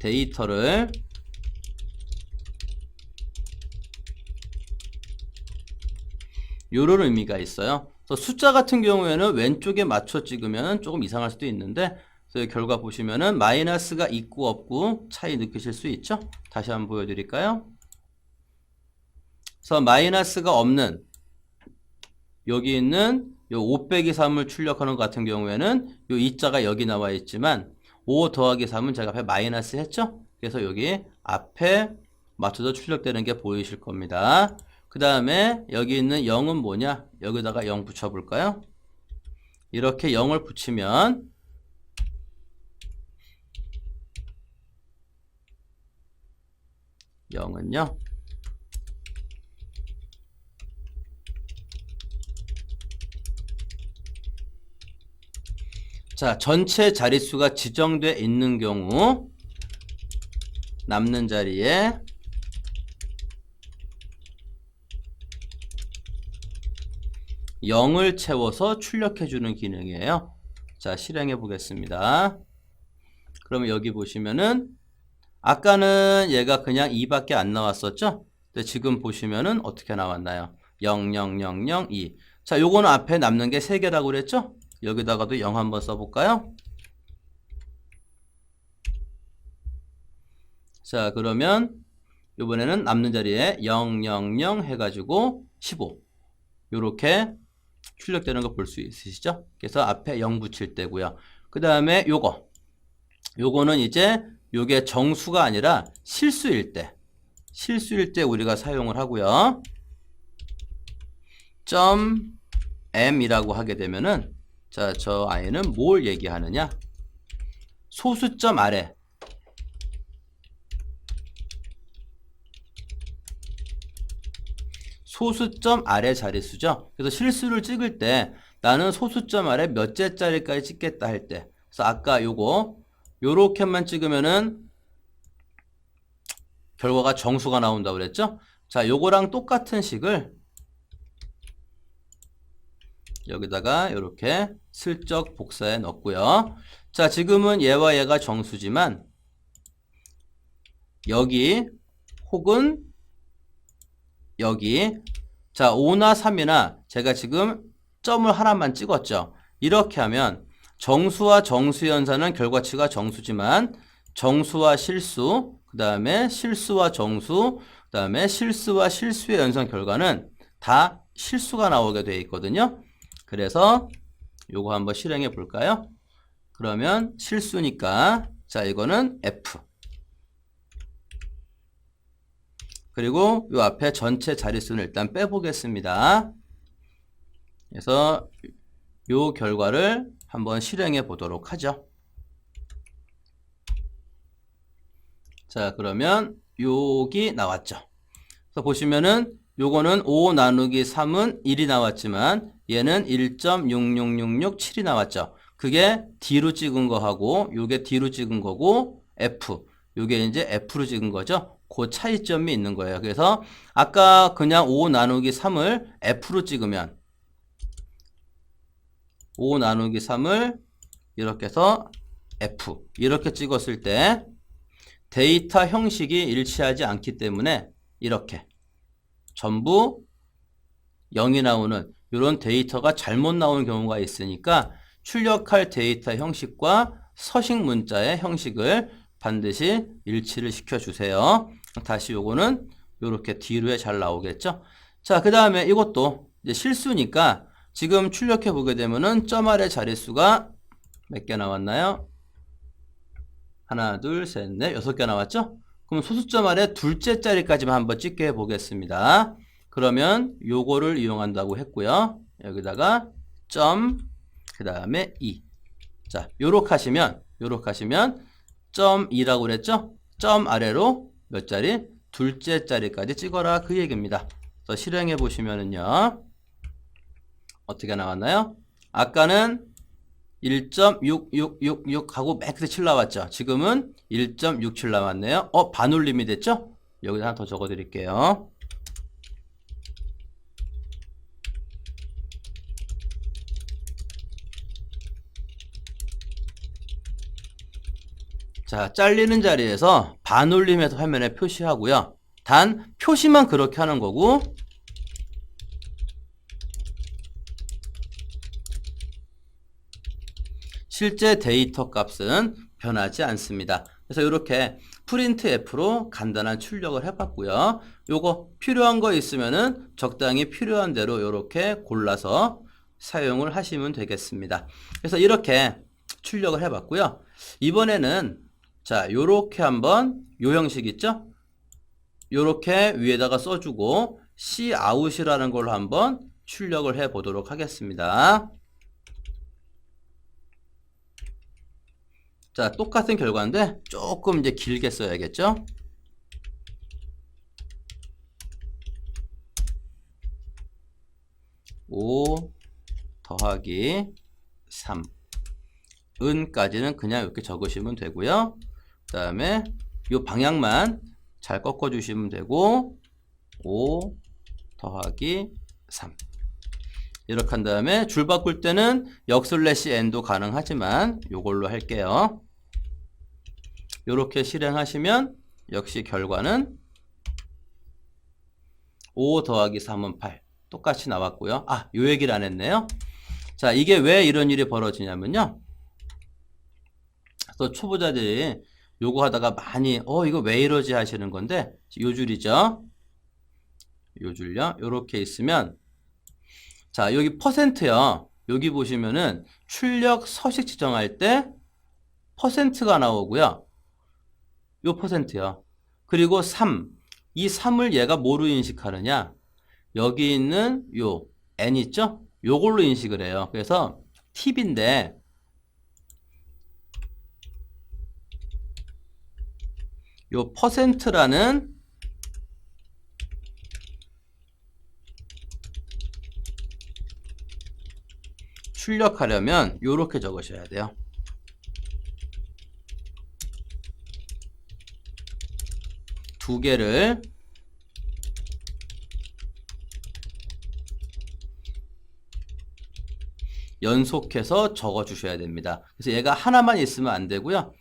데이터를 요런 의미가 있어요. 그래서 숫자 같은 경우에는 왼쪽에 맞춰 찍으면 조금 이상할 수도 있는데, 그래서 결과 보시면은 마이너스가 있고 없고 차이 느끼실 수 있죠? 다시 한번 보여드릴까요? 그래서 마이너스가 없는 여기 있는 요 5 빼기 3을 출력하는 것 같은 경우에는 요 2자가 여기 나와 있지만 5 더하기 3은 제가 앞에 마이너스 했죠? 그래서 여기 앞에 맞춰서 출력되는 게 보이실 겁니다. 그 다음에 여기 있는 0은 뭐냐? 여기다가 0 붙여볼까요? 이렇게 0을 붙이면 영은요. 자, 전체 자릿수가 지정되어 있는 경우 남는 자리에 영을 채워서 출력해주는 기능이에요. 자, 실행해 보겠습니다. 그러면 여기 보시면은 아까는 얘가 그냥 2밖에 안 나왔었죠? 근데 지금 보시면은 어떻게 나왔나요? 0, 0, 0, 0, 2. 자, 요거는 앞에 남는 게 3개라고 그랬죠? 여기다가도 0 한번 써볼까요? 자, 그러면 이번에는 남는 자리에 0, 0, 0 해가지고 15. 요렇게 출력되는 거 볼 수 있으시죠? 그래서 앞에 0 붙일 때고요. 그 다음에 요거는 이제 요게 정수가 아니라 실수일 때 우리가 사용을 하고요. .m이라고 하게 되면은, 자, 저 아이는 뭘 얘기하느냐? 소수점 아래 소수점 아래 자릿수죠. 그래서 실수를 찍을 때 나는 소수점 아래 몇째 자리까지 찍겠다 할 때, 그래서 아까 요렇게만 찍으면은 결과가 정수가 나온다고 그랬죠. 자, 요거랑 똑같은 식을 여기다가 이렇게 슬쩍 복사해 넣고요. 자, 지금은 얘와 얘가 정수지만 여기 혹은 여기, 자, 5나 3이나 제가 지금 점을 하나만 찍었죠. 이렇게 하면 정수와 정수 연산은 결과치가 정수지만 정수와 실수, 그 다음에 실수와 정수, 그 다음에 실수와 실수의 연산 결과는 다 실수가 나오게 되어 있거든요. 그래서 요거 한번 실행해 볼까요? 그러면 실수니까, 자, 이거는 F. 그리고 요 앞에 전체 자릿수는 일단 빼보겠습니다. 그래서 요 결과를 한번 실행해 보도록 하죠. 자, 그러면 여기 나왔죠. 그래서 보시면은 요거는 5 나누기 3은 1이 나왔지만 얘는 1.66667이 나왔죠. 그게 D로 찍은 거하고 요게 D로 찍은 거고 F, 요게 이제 F로 찍은 거죠. 그 차이점이 있는 거예요. 그래서 아까 그냥 5 나누기 3을 F로 찍으면 5 나누기 3을 이렇게 해서 F 이렇게 찍었을 때 데이터 형식이 일치하지 않기 때문에 이렇게 전부 0이 나오는 이런 데이터가 잘못 나오는 경우가 있으니까 출력할 데이터 형식과 서식 문자의 형식을 반드시 일치를 시켜주세요. 다시 요거는 요렇게 뒤로에 잘 나오겠죠. 자, 그 다음에 이것도 이제 실수니까 지금 출력해 보게 되면은 점 아래 자릿수가 몇 개 나왔나요? 하나, 둘, 셋, 넷, 6개 나왔죠? 그럼 소수점 아래 둘째 자리까지만 한번 찍게 해 보겠습니다. 그러면 요거를 이용한다고 했고요. 여기다가 그 다음에 2. 자, 요렇게 하시면 점 2라고 그랬죠? 점 아래로 몇 자리? 둘째 자리까지 찍어라 그 얘기입니다. 그래서 실행해 보시면은요. 어떻게 나왔나요? 아까는 1.6666 하고 맨 끝에 7 나왔죠. 지금은 1.67 나왔네요. 반올림이 됐죠? 여기다 하나 더 적어 드릴게요. 자, 잘리는 자리에서 반올림해서 화면에 표시하고요. 단 표시만 그렇게 하는 거고 실제 데이터 값은 변하지 않습니다. 그래서 이렇게 프린트F로 간단한 출력을 해봤고요. 요거 필요한 거 있으면은 적당히 필요한 대로 이렇게 골라서 사용을 하시면 되겠습니다. 그래서 이렇게 출력을 해봤고요. 이번에는 자, 요렇게 한번 요 형식 있죠? 요렇게 위에다가 써주고 cout이라는 걸로 한번 출력을 해 보도록 하겠습니다. 자, 똑같은 결과인데 조금 이제 길게 써야겠죠? (5) 더하기 3 은까지는 그냥 이렇게 적으시면 되고요. 그 다음에 이 방향만 잘 꺾어 주시면 되고 5 더하기 3 이렇게 한 다음에 줄 바꿀 때는 역슬래시 n도 가능하지만 이걸로 할게요. 이렇게 실행하시면 역시 결과는 5 더하기 3은 8 똑같이 나왔고요. 요 얘기를 안 했네요. 자, 이게 왜 이런 일이 벌어지냐면요. 또 초보자들이 요거 하다가 많이 이거 왜 이러지 하시는 건데 요 줄이죠. 요 줄요. 요렇게 있으면 자, 여기 %요. 여기 보시면은 출력 서식 지정할 때 %가 나오고요. 요 %요. 그리고 3. 이 3을 얘가 뭐로 인식하느냐? 여기 있는 요 n 있죠? 요걸로 인식을 해요. 그래서 팁인데 요 %라는 출력하려면 요렇게 적으셔야 돼요. 두 개를 연속해서 적어 주셔야 됩니다. 그래서 얘가 하나만 있으면 안 되고요.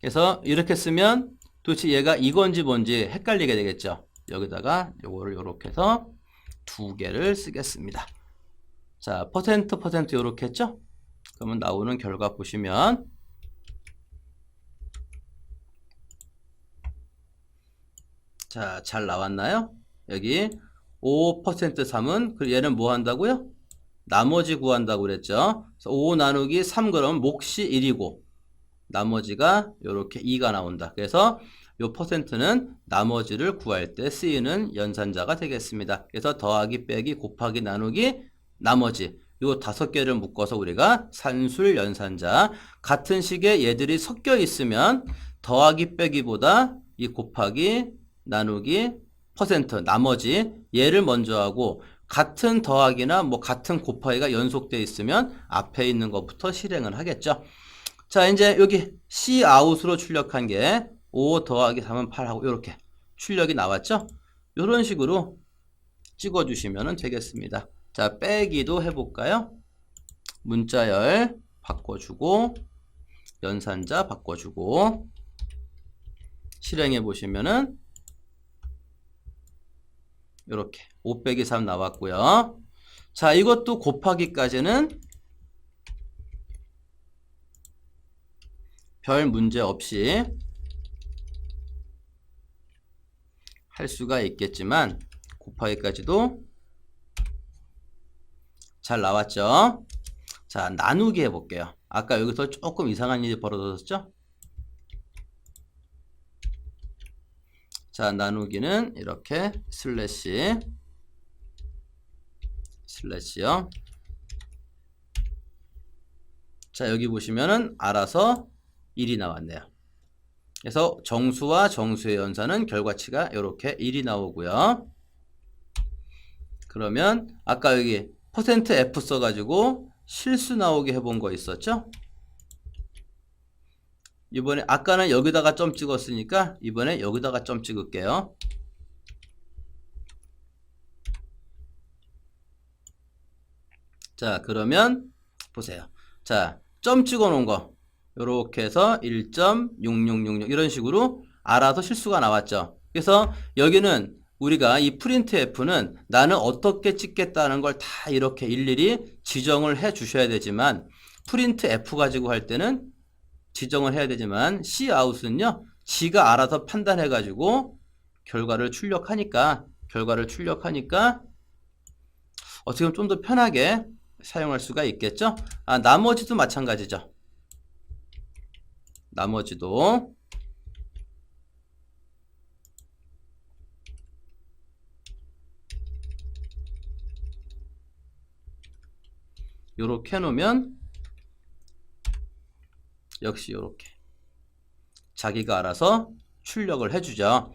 그래서 이렇게 쓰면 도대체 얘가 이건지 뭔지 헷갈리게 되겠죠. 여기다가 요거를 요렇게 해서 두 개를 쓰겠습니다. 자, % 요렇게 했죠? 그러면 나오는 결과 보시면 자, 잘 나왔나요? 여기 5% 3은 얘는 뭐 한다고요? 나머지 구한다고 그랬죠. 그래서 5 나누기 3 그러면 몫이 1이고 나머지가 이렇게 2가 나온다. 그래서 요 %는 나머지를 구할 때 쓰이는 연산자가 되겠습니다. 그래서 더하기 빼기 곱하기 나누기 나머지 요 5개를 묶어서 우리가 산술 연산자 같은 식의 얘들이 섞여 있으면 더하기 빼기보다 이 곱하기 나누기 % 나머지 얘를 먼저 하고 같은 더하기나 뭐 같은 곱하기가 연속되어 있으면 앞에 있는 것부터 실행을 하겠죠. 자, 이제 여기 cout으로 출력한 게 5 더하기 3은 8하고 이렇게 출력이 나왔죠. 이런 식으로 찍어주시면 되겠습니다. 자, 빼기도 해볼까요? 문자열 바꿔주고 연산자 바꿔주고 실행해 보시면은 이렇게 5 빼기 3 나왔고요. 자, 이것도 곱하기까지는 별 문제 없이 할 수가 있겠지만 곱하기까지도 잘 나왔죠. 자, 나누기 해볼게요. 아까 여기서 조금 이상한 일이 벌어졌죠. 자, 나누기는 이렇게 슬래시요. 자, 여기 보시면은 알아서 1이 나왔네요. 그래서 정수와 정수의 연산은 결과치가 이렇게 1이 나오고요. 그러면 아까 여기 %F 써가지고 실수 나오게 해본 거 있었죠? 이번에 아까는 여기다가 점 찍었으니까 이번에 여기다가 점 찍을게요. 자, 그러면 보세요. 자, 점 찍어 놓은 거 요렇게 해서 1.6666 이런 식으로 알아서 실수가 나왔죠. 그래서 여기는 우리가 이 프린트 F는 나는 어떻게 찍겠다는 걸 다 이렇게 일일이 지정을 해 주셔야 되지만 프린트 F 가지고 할 때는 지정을 해야 되지만 Cout은요 지가 알아서 판단해 가지고 결과를 출력하니까 어떻게 보면 좀 더 편하게 사용할 수가 있겠죠. 나머지도 마찬가지죠. 나머지도 요렇게 해놓으면 역시 요렇게 자기가 알아서 출력을 해주죠.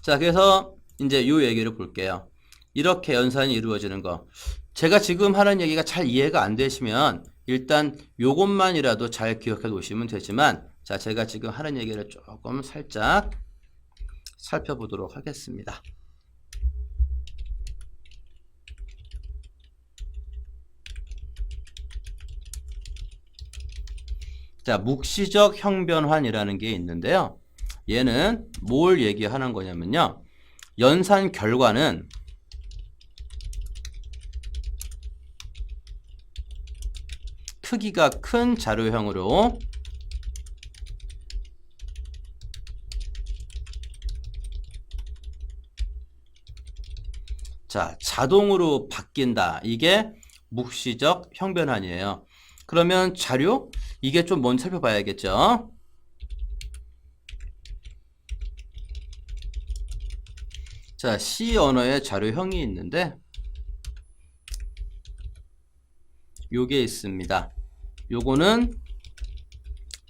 자, 그래서 이제 요 얘기를 볼게요. 이렇게 연산이 이루어지는 거. 제가 지금 하는 얘기가 잘 이해가 안 되시면 일단 요것만이라도 잘 기억해 놓으시면 되지만, 자, 제가 지금 하는 얘기를 조금 살짝 살펴보도록 하겠습니다. 자, 묵시적 형변환이라는 게 있는데요. 얘는 뭘 얘기하는 거냐면요. 연산 결과는 크기가 큰 자료형으로 자, 자동으로 바뀐다. 이게 묵시적 형변환이에요. 그러면 자료? 이게 좀 먼저 살펴봐야겠죠. 자, C 언어의 자료형이 있는데 요게 있습니다. 요거는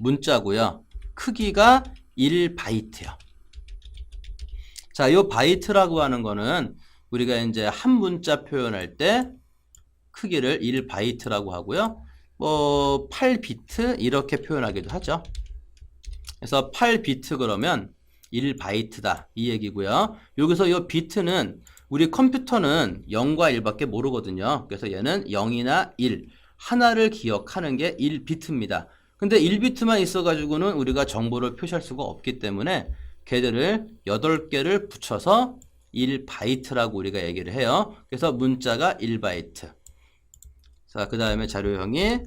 문자고요. 크기가 1바이트요. 자, 요 바이트라고 하는 거는 우리가 이제 한 문자 표현할 때 크기를 1바이트라고 하고요. 뭐 8비트 이렇게 표현하기도 하죠. 그래서 8비트 그러면 1바이트다 이 얘기고요. 여기서 이 비트는 우리 컴퓨터는 0과 1밖에 모르거든요. 그래서 얘는 0이나 1 하나를 기억하는 게 1비트입니다. 근데 1비트만 있어가지고는 우리가 정보를 표시할 수가 없기 때문에 걔들을 8개를 붙여서 1바이트라고 우리가 얘기를 해요. 그래서 문자가 1바이트. 자, 그 다음에 자료형이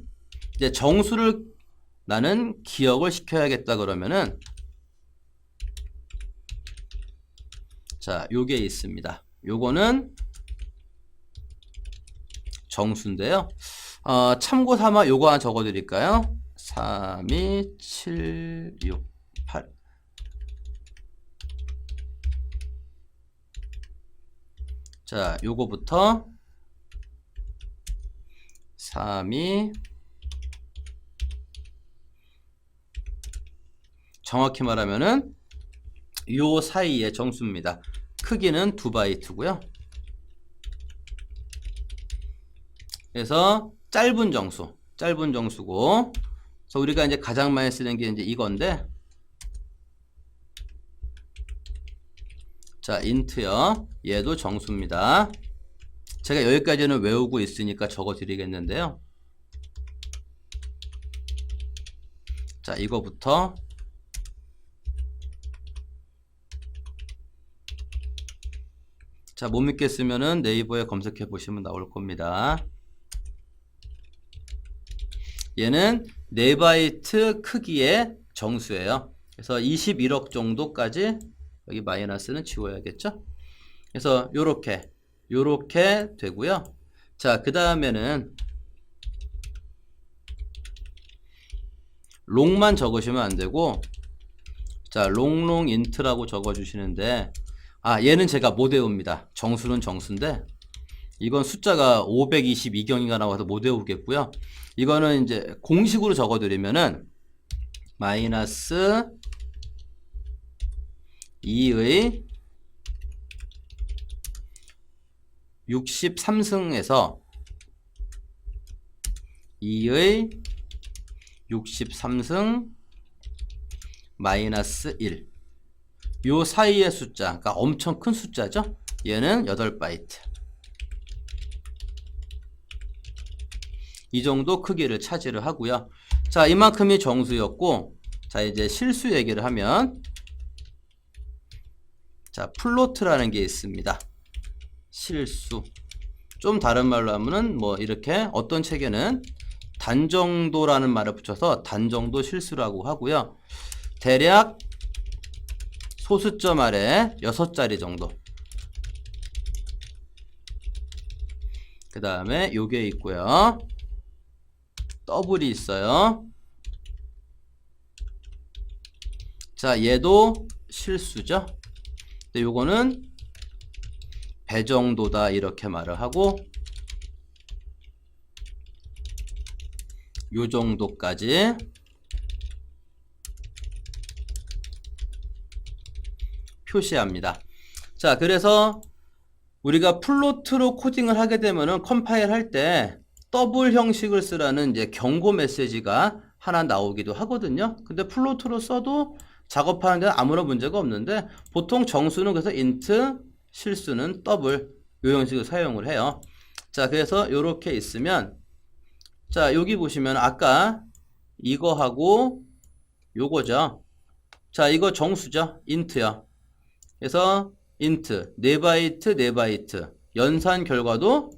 이제 정수를 나는 기억을 시켜야겠다 그러면은 자, 요게 있습니다. 요거는 정수인데요. 참고 삼아 요거 하나 적어 드릴까요? 3, 2, 7, 6, 8. 자, 요거부터 3, 2 정확히 말하면은 요 사이의 정수입니다. 크기는 2바이트고요. 그래서 짧은 정수고, 그래서 우리가 이제 가장 많이 쓰는 게 이제 이건데, 자, 인트요. 얘도 정수입니다. 제가 여기까지는 외우고 있으니까 적어 드리겠는데요. 자, 이거부터 자, 못 믿겠으면은 네이버에 검색해 보시면 나올 겁니다. 얘는 4바이트 크기의 정수예요. 그래서 21억 정도까지 여기 마이너스는 지워야겠죠. 그래서 요렇게 되고요. 자, 그 다음에는 롱만 적으시면 안 되고, 자, 롱롱 인트라고 적어 주시는데, 얘는 제가 못 외웁니다. 정수는 정수인데 이건 숫자가 522경인가 나와서 못 외우겠고요. 이거는 이제 공식으로 적어드리면은 마이너스 2의 63승에서 2의 63승 마이너스 1. 요 사이의 숫자, 그러니까 엄청 큰 숫자죠. 얘는 8바이트. 이 정도 크기를 차지를 하고요. 자, 이만큼이 정수였고, 자, 이제 실수 얘기를 하면, 자, 플로트라는 게 있습니다. 실수. 좀 다른 말로 하면은 뭐 이렇게 어떤 책에는 단정도라는 말을 붙여서 단정도 실수라고 하고요. 대략 소수점 아래 6자리 정도. 그 다음에 요게 있고요. 더블이 있어요. 자, 얘도 실수죠. 근데 요거는 배 정도다 이렇게 말을 하고 요 정도까지 표시합니다. 자, 그래서 우리가 플로트로 코딩을 하게 되면은 컴파일 할 때 더블 형식을 쓰라는 이제 경고 메시지가 하나 나오기도 하거든요. 근데 플로트로 써도 작업하는 데는 아무런 문제가 없는데 보통 정수는 그래서 int, 실수는 더블 요 형식을 사용을 해요. 자, 그래서 요렇게 있으면 자, 여기 보시면 아까 이거하고 요거죠. 자, 이거 정수죠. int요. 그래서 int 4바이트 4바이트 연산 결과도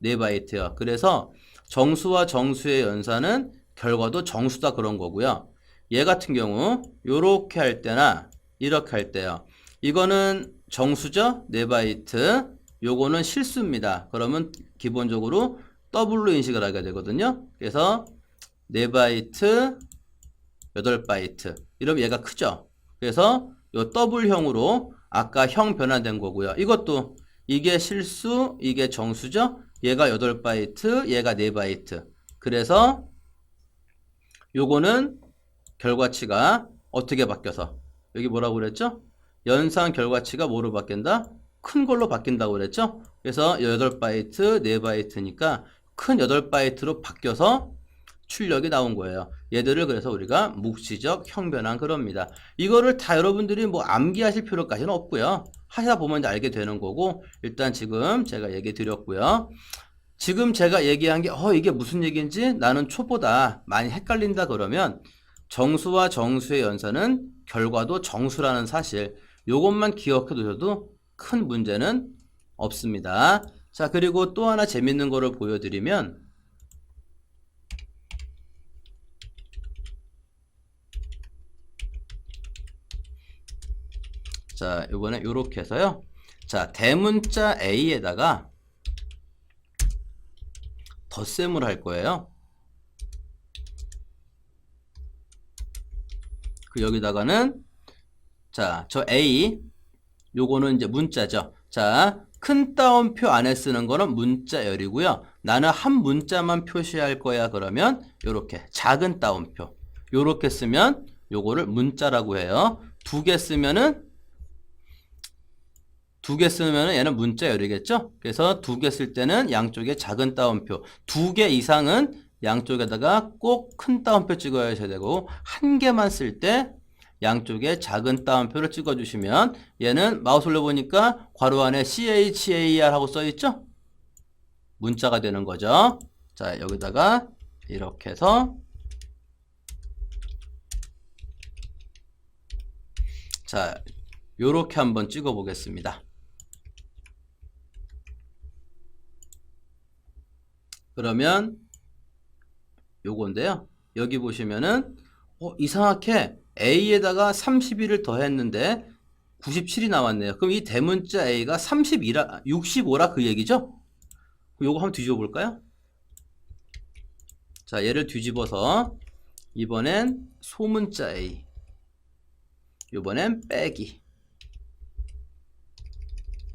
4바이트요. 그래서 정수와 정수의 연산은 결과도 정수다 그런 거고요. 얘 같은 경우 요렇게 할 때나 이렇게 할 때요. 이거는 정수죠. 4바이트. 요거는 실수입니다. 그러면 기본적으로 더블로 인식을 하게 되거든요. 그래서 4바이트 8바이트 이러면 얘가 크죠. 그래서 요 더블형으로 아까 형 변환된 거고요. 이것도 이게 실수, 이게 정수죠. 얘가 8바이트, 얘가 4바이트. 그래서 요거는 결과치가 어떻게 바뀌어서 여기 뭐라고 그랬죠? 연산 결과치가 뭐로 바뀐다? 큰 걸로 바뀐다고 그랬죠? 그래서 8바이트, 4바이트니까 큰 8바이트로 바뀌어서 출력이 나온 거예요. 얘들을 그래서 우리가 묵시적 형변환 그럽니다. 이거를 다 여러분들이 뭐 암기하실 필요까지는 없고요. 하다 보면 이제 알게 되는 거고 일단 지금 제가 얘기 드렸고요. 지금 제가 얘기한 게 이게 무슨 얘기인지 나는 초보다 많이 헷갈린다 그러면 정수와 정수의 연산은 결과도 정수라는 사실 요것만 기억해 두셔도 큰 문제는 없습니다. 자, 그리고 또 하나 재밌는 거를 보여드리면 자, 이번에 요렇게 해서요. 자, 대문자 A에다가 덧셈을 할 거예요. 그 여기다가는 자, 저 A 요거는 이제 문자죠. 자, 큰 따옴표 안에 쓰는 거는 문자열이고요. 나는 한 문자만 표시할 거야 그러면 요렇게 작은 따옴표 요렇게 쓰면 요거를 문자라고 해요. 두 개 쓰면은 얘는 문자열이겠죠? 그래서 2개 쓸 때는 양쪽에 작은 따옴표, 2개 이상은 양쪽에다가 꼭 큰 따옴표 찍어야 되고 1개만 쓸 때 양쪽에 작은 따옴표를 찍어주시면 얘는 마우스 올려보니까 괄호 안에 CHAR 하고 써있죠? 문자가 되는 거죠. 자, 여기다가 이렇게 해서 자, 요렇게 한번 찍어 보겠습니다. 그러면 요건데요. 여기 보시면은 이상하게 A에다가 31을 더했는데 97이 나왔네요. 그럼 이 대문자 A가 65라 그 얘기죠? 요거 한번 뒤집어 볼까요? 자, 얘를 뒤집어서 이번엔 소문자 A, 이번엔 빼기,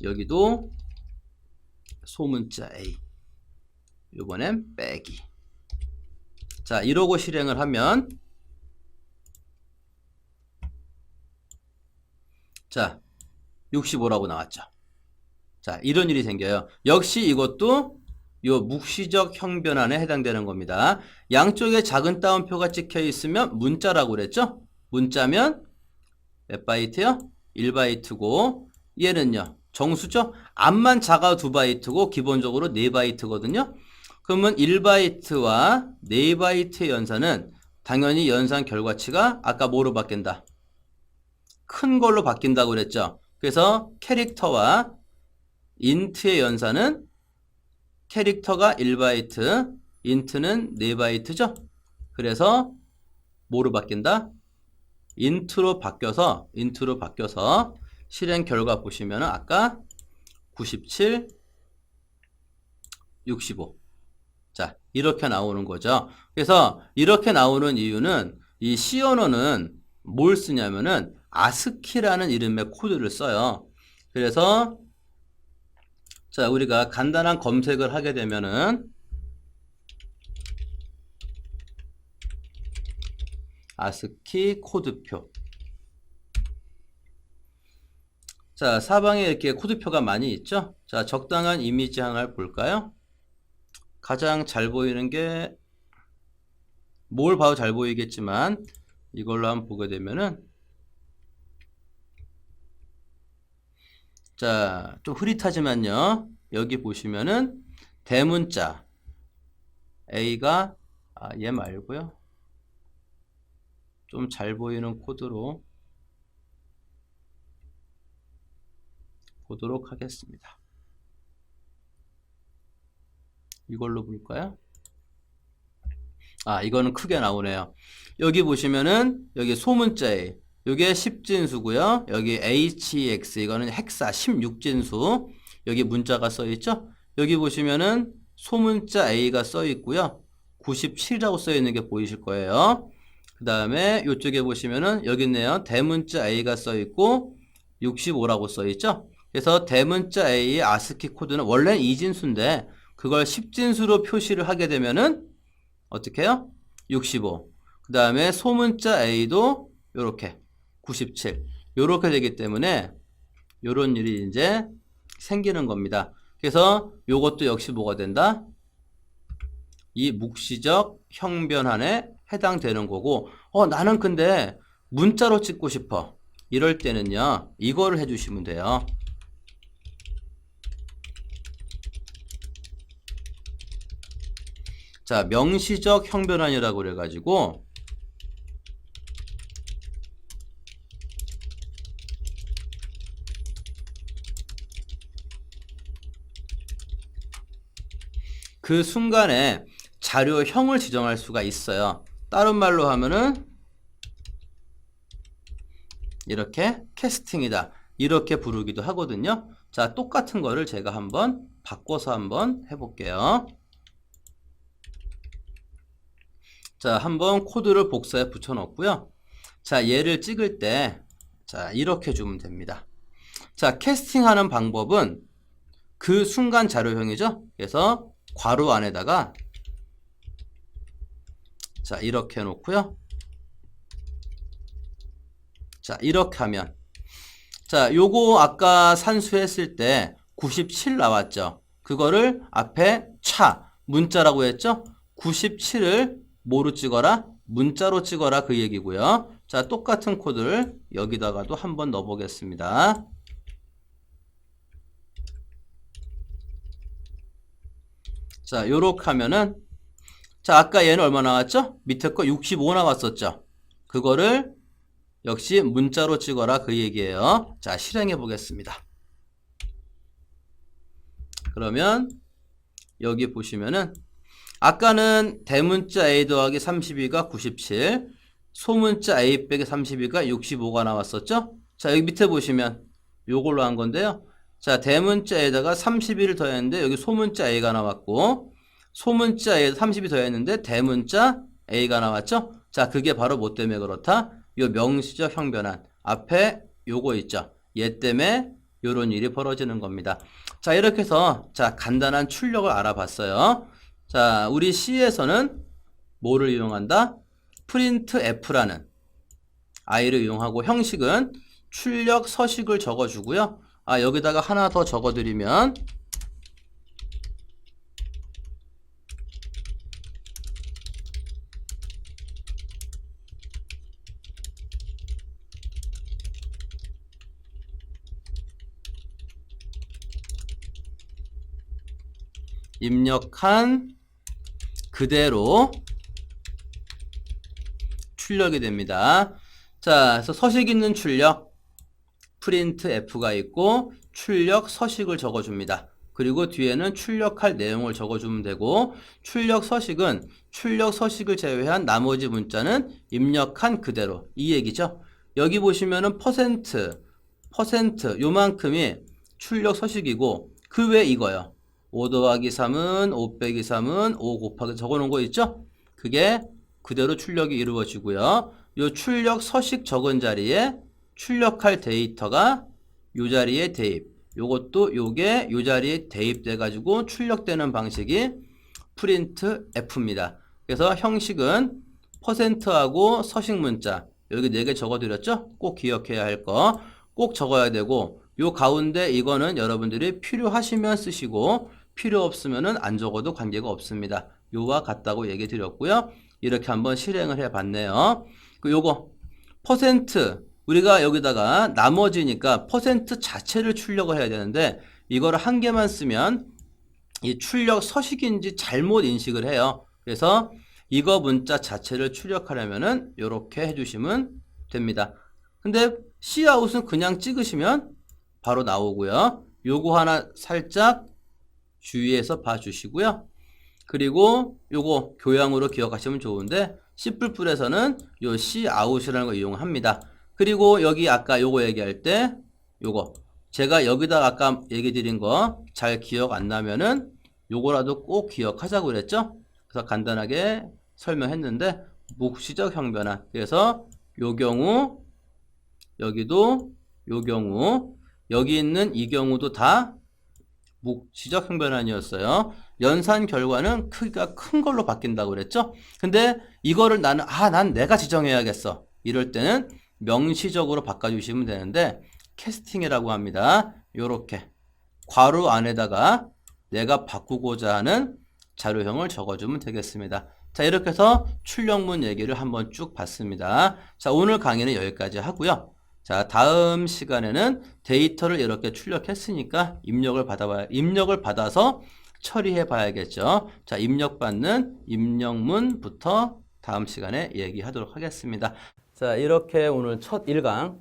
여기도 소문자 A. 요번엔 빼기. 자, 이러고 실행을 하면 자, 65라고 나왔죠. 자, 이런 일이 생겨요. 역시 이것도 요 묵시적 형변환에 해당되는 겁니다. 양쪽에 작은 따옴표가 찍혀 있으면 문자라고 그랬죠? 문자면 몇 바이트요? 1바이트고 얘는요. 정수죠? 앞만 작아 2바이트고 기본적으로 4바이트거든요. 그러면 1바이트와 4바이트의 연산은 당연히 연산 결과치가 아까 뭐로 바뀐다? 큰 걸로 바뀐다고 그랬죠. 그래서 캐릭터와 인트의 연산은 캐릭터가 1바이트, 인트는 4바이트죠. 그래서 뭐로 바뀐다? 인트로 바뀌어서 실행 결과 보시면 아까 97, 65. 자, 이렇게 나오는 거죠. 그래서 이렇게 나오는 이유는 이 C 언어는 뭘 쓰냐면은 아스키라는 이름의 코드를 써요. 그래서 자, 우리가 간단한 검색을 하게 되면은 아스키 코드표. 자, 사방에 이렇게 코드표가 많이 있죠? 자, 적당한 이미지 하나를 볼까요? 가장 잘 보이는 게 뭘 봐도 잘 보이겠지만 이걸로 한번 보게 되면은 자, 좀 흐릿하지만요. 여기 보시면은 대문자 A가 얘 말고요. 좀 잘 보이는 코드로 보도록 하겠습니다. 이걸로 볼까요? 이거는 크게 나오네요. 여기 보시면은 여기 소문자 A, 요게 10진수고요. 여기 HX, 이거는 헥사 16진수. 여기 문자가 써 있죠? 여기 보시면은 소문자 A가 써 있고요. 97이라고 써 있는 게 보이실 거예요. 그 다음에 이쪽에 보시면은 여기 있네요. 대문자 A가 써 있고 65라고 써 있죠? 그래서 대문자 A의 아스키 코드는 원래는 2진수인데 그걸 10진수로 표시를 하게 되면은 어떻게 해요? 65. 그 다음에 소문자 A도 요렇게 97. 요렇게 되기 때문에 요런 일이 이제 생기는 겁니다. 그래서 요것도 역시 뭐가 된다? 이 묵시적 형변환에 해당되는 거고, 나는 근데 문자로 찍고 싶어. 이럴 때는요, 이거를 해주시면 돼요. 자, 명시적 형변환이라고 그래가지고, 그 순간에 자료형을 지정할 수가 있어요. 다른 말로 하면은 이렇게 캐스팅이다. 이렇게 부르기도 하거든요. 자, 똑같은 거를 제가 한번 바꿔서 한번 해볼게요. 자, 한번 코드를 복사해 붙여 넣고요. 자, 얘를 찍을 때, 자, 이렇게 주면 됩니다. 자, 캐스팅하는 방법은 그 순간 자료형이죠. 그래서 괄호 안에다가 자, 이렇게 해놓고요. 자, 이렇게 하면 자, 요거 아까 산수했을 때 97 나왔죠. 그거를 앞에 문자라고 했죠. 97을 뭐로 찍어라? 문자로 찍어라, 그 얘기고요. 자, 똑같은 코드를 여기다가도 한번 넣어 보겠습니다. 자, 요렇게 하면은 자, 아까 얘는 얼마 나왔죠? 밑에 거 65 나왔었죠. 그거를 역시 문자로 찍어라, 그 얘기예요. 자, 실행해 보겠습니다. 그러면 여기 보시면은 아까는 대문자 A 더하기 32가 97, 소문자 A 빼기 32가 65가 나왔었죠? 자, 여기 밑에 보시면 요걸로 한 건데요. 자, 대문자에다가 31을 더했는데 여기 소문자 A가 나왔고, 소문자 A에 30이 더했는데 대문자 A가 나왔죠? 자, 그게 바로 뭐 때문에 그렇다? 요 명시적 형변환. 앞에 요거 있죠? 얘 때문에 요런 일이 벌어지는 겁니다. 자, 이렇게 해서 자, 간단한 출력을 알아봤어요. 자, 우리 C에서는 뭐를 이용한다? printf라는 i를 이용하고 형식은 출력 서식을 적어주고요. 아, 여기다가 하나 더 적어드리면 입력한 그대로 출력이 됩니다. 자, 그래서 서식 있는 출력 printf가 있고 출력 서식을 적어줍니다. 그리고 뒤에는 출력할 내용을 적어주면 되고 출력 서식은 출력 서식을 제외한 나머지 문자는 입력한 그대로 이 얘기죠. 여기 보시면은 퍼센트 요만큼이 출력 서식이고 그 외 이거요. 5 더하기 3은 5 빼기 3은 5 곱하기 적어놓은 거 있죠? 그게 그대로 출력이 이루어지고요. 요 출력 서식 적은 자리에 출력할 데이터가 요 자리에 대입. 요것도 요게 요 자리에 대입돼 가지고 출력되는 방식이 printf입니다. 그래서 형식은 퍼센트하고 서식 문자 여기 4개 적어드렸죠? 꼭 기억해야 할 거 꼭 적어야 되고 요 가운데 이거는 여러분들이 필요하시면 쓰시고 필요 없으면은 안 적어도 관계가 없습니다. 요와 같다고 얘기 드렸고요. 이렇게 한번 실행을 해 봤네요. 요거 퍼센트 우리가 여기다가 나머지니까 퍼센트 자체를 출력을 해야 되는데 이거를 한 개만 쓰면 이 출력 서식인지 잘못 인식을 해요. 그래서 이거 문자 자체를 출력하려면은 이렇게 해주시면 됩니다. 근데 Cout은 그냥 찍으시면 바로 나오고요. 요거 하나 살짝 주의해서 봐주시고요. 그리고 요거 교양으로 기억하시면 좋은데 C++에서는 요 Cout이라는 걸 이용합니다. 그리고 여기 아까 요거 얘기할 때 요거 제가 여기다 아까 얘기 드린 거 잘 기억 안 나면은 요거라도 꼭 기억하자고 그랬죠? 그래서 간단하게 설명했는데 묵시적 형변환. 그래서 요 경우 여기도 요 경우 여기 있는 이 경우도 다 묵시적 형변환이었어요. 연산 결과는 크기가 큰 걸로 바뀐다고 그랬죠? 근데 이거를 나는 난 내가 지정해야겠어. 이럴 때는 명시적으로 바꿔주시면 되는데 캐스팅이라고 합니다. 요렇게 괄호 안에다가 내가 바꾸고자 하는 자료형을 적어주면 되겠습니다. 자, 이렇게 해서 출력문 얘기를 한번 쭉 봤습니다. 자, 오늘 강의는 여기까지 하고요. 자, 다음 시간에는 데이터를 이렇게 출력했으니까 입력을 받아서 처리해 봐야겠죠. 자, 입력받는 입력문부터 다음 시간에 얘기하도록 하겠습니다. 자, 이렇게 오늘 첫 1강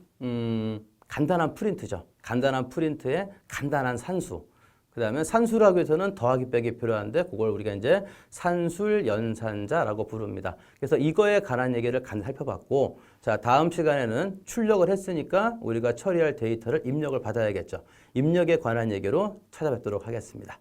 간단한 프린트죠. 간단한 프린트에 간단한 산수. 그 다음에 산수라고 해서는 더하기 빼기 필요한데 그걸 우리가 이제 산술 연산자라고 부릅니다. 그래서 이거에 관한 얘기를 간단히 살펴봤고 자, 다음 시간에는 출력을 했으니까 우리가 처리할 데이터를 입력을 받아야겠죠. 입력에 관한 얘기로 찾아뵙도록 하겠습니다.